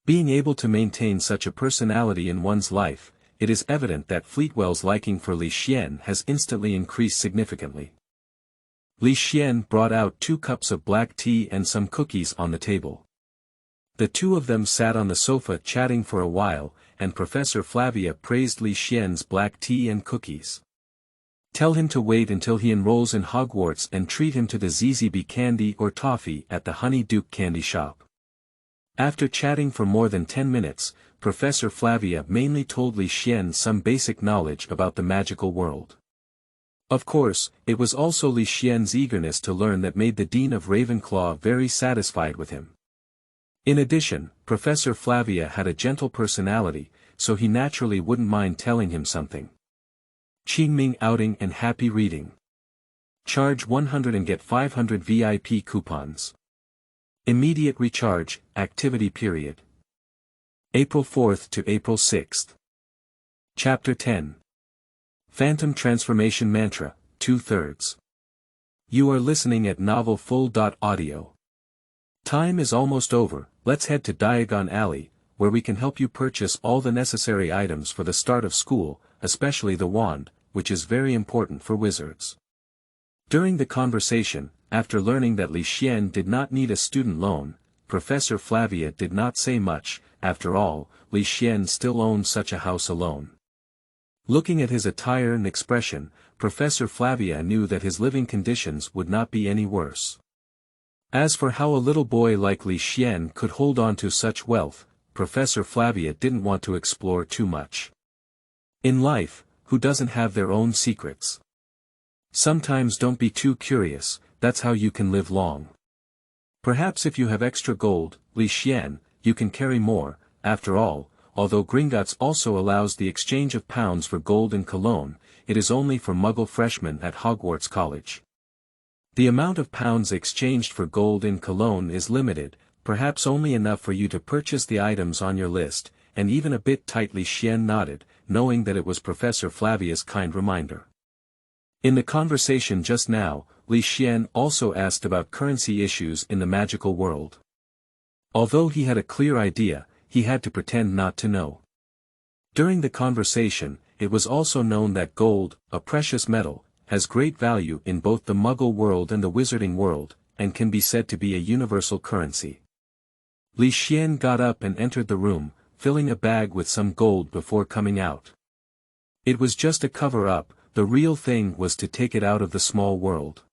Being able to maintain such a personality in one's life, it is evident that Fleetwell's liking for Li Xian has instantly increased significantly. Li Xian brought out 2 cups of black tea and some cookies on the table. The two of them sat on the sofa chatting for a while, and Professor Flavia praised Li Xian's black tea and cookies. Tell him to wait until he enrolls in Hogwarts and treat him to the ZZB candy or toffee at the Honey Duke candy shop. After chatting for more than 10 minutes, Professor Flavia mainly told Li Xian some basic knowledge about the magical world. Of course, it was also Li Xian's eagerness to learn that made the Dean of Ravenclaw very satisfied with him. In addition, Professor Flavia had a gentle personality, so he naturally wouldn't mind telling him something. Qingming outing and happy reading. Charge 100 and get 500 VIP coupons. Immediate recharge, activity period. April 4th to April 6th. Chapter 10. Phantom Transformation Mantra, 2/3. You are listening at Novel Full.audio. Time is almost over, let's head to Diagon Alley, where we can help you purchase all the necessary items for the start of school, especially the wand, which is very important for wizards. During the conversation, after learning that Li Xian did not need a student loan, Professor Flavia did not say much. After all, Li Xian still owned such a house alone. Looking at his attire and expression, Professor Flavia knew that his living conditions would not be any worse. As for how a little boy like Li Xian could hold on to such wealth, Professor Flavia didn't want to explore too much. In life, who doesn't have their own secrets? Sometimes don't be too curious, that's how you can live long. Perhaps if you have extra gold, Li Xian, you can carry more. After all, although Gringotts also allows the exchange of pounds for gold and cologne, it is only for Muggle freshmen at Hogwarts College. The amount of pounds exchanged for gold in Cologne is limited, perhaps only enough for you to purchase the items on your list, and even a bit tightly. Xuan nodded, knowing that it was Professor Flavia's kind reminder. In the conversation just now, Xuan also asked about currency issues in the magical world. Although he had a clear idea, he had to pretend not to know. During the conversation, it was also known that gold, a precious metal, has great value in both the Muggle world and the Wizarding world, and can be said to be a universal currency. Xuan got up and entered the room, filling a bag with some gold before coming out. It was just a cover-up, the real thing was to take it out of the small world.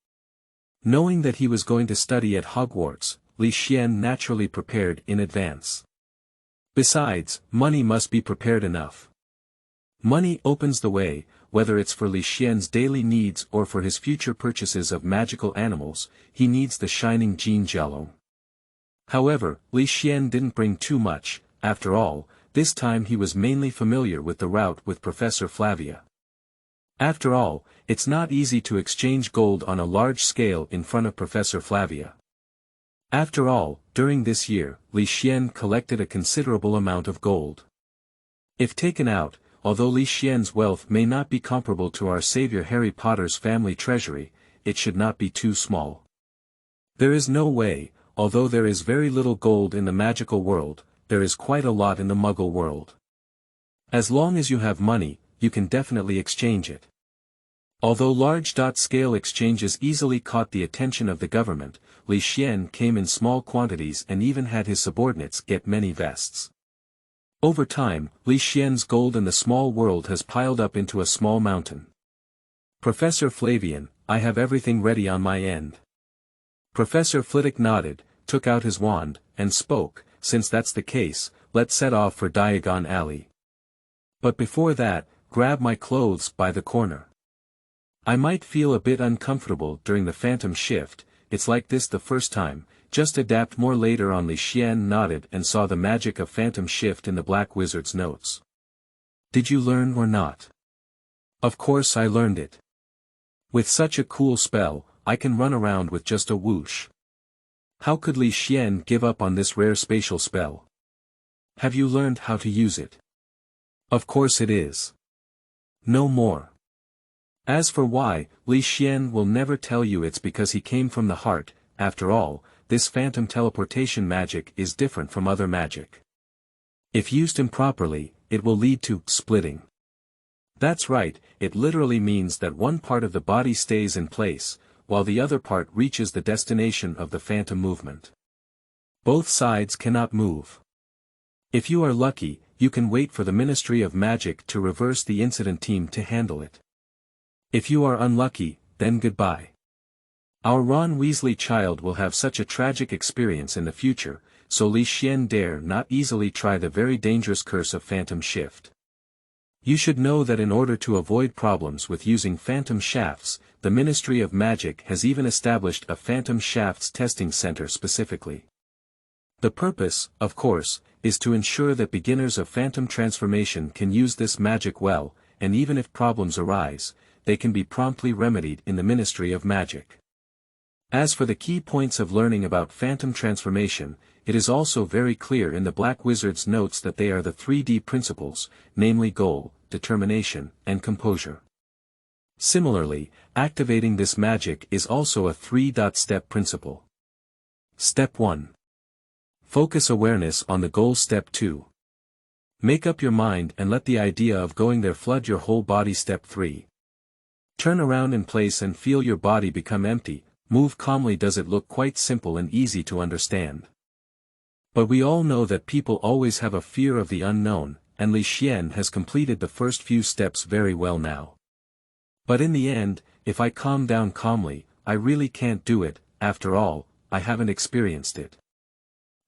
Knowing that he was going to study at Hogwarts, Xuan naturally prepared in advance. Besides, money must be prepared enough. Money opens the way, whether it's for Xuan's daily needs or for his future purchases of magical animals, he needs the shining Jean Jalon. However, Xuan didn't bring too much, after all, this time he was mainly familiar with the route with Professor Flavia. After all, it's not easy to exchange gold on a large scale in front of Professor Flavia. After all, during this year, Xuan collected a considerable amount of gold. If taken out, although Xuan's wealth may not be comparable to our savior Harry Potter's family treasury, it should not be too small. There is no way, although there is very little gold in the magical world, there is quite a lot in the Muggle world. As long as you have money, you can definitely exchange it. Although large-scale exchanges easily caught the attention of the government, Xuan came in small quantities and even had his subordinates get many vests. Over time, Xuan's gold in the small world has piled up into a small mountain. Professor Flavian, I have everything ready on my end. Professor Flitwick nodded, took out his wand, and spoke, since that's the case, let's set off for Diagon Alley. But before that, grab my clothes by the corner. I might feel a bit uncomfortable during the phantom shift, it's like this the first time, just adapt more later on. Xuan nodded and saw the magic of phantom shift in the Black Wizard's notes. Did you learn or not? Of course I learned it. With such a cool spell, I can run around with just a whoosh. How could Xuan give up on this rare spatial spell? Have you learned how to use it? Of course it is. No more. As for why, Xuan will never tell you. It's because he came from the heart. After all, this phantom teleportation magic is different from other magic. If used improperly, it will lead to splitting. That's right, it literally means that one part of the body stays in place, while the other part reaches the destination of the phantom movement. Both sides cannot move. If you are lucky, you can wait for the Ministry of Magic to reverse the incident team to handle it. If you are unlucky, then goodbye. Our Ron Weasley child will have such a tragic experience in the future, so Xuan dare not easily try the very dangerous curse of phantom shift. You should know that in order to avoid problems with using phantom shafts, the Ministry of Magic has even established a phantom shafts testing center specifically. The purpose, of course, is to ensure that beginners of phantom transformation can use this magic well, and even if problems arise, they can be promptly remedied in the Ministry of Magic. As for the key points of learning about phantom transformation, it is also very clear in the Black Wizard's notes that they are the 3D principles, namely goal, determination, and composure. Similarly, activating this magic is also a 3-step principle. Step 1. Focus awareness on the goal. Step 2. Make up your mind and let the idea of going there flood your whole body. Step 3. Turn around in place and feel your body become empty. Move calmly. Does it look quite simple and easy to understand? But we all know that people always have a fear of the unknown, and Xuan has completed the first few steps very well now. But in the end, if I calm down calmly, I really can't do it. After all, I haven't experienced it.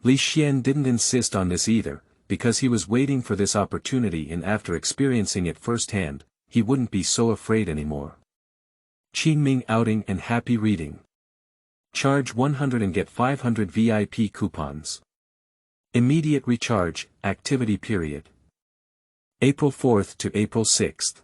Xuan didn't insist on this either, because he was waiting for this opportunity, and after experiencing it firsthand, he wouldn't be so afraid anymore. Qingming outing and happy reading. Charge 100 and get 500 VIP coupons. Immediate recharge, activity period. April 4th to April 6th.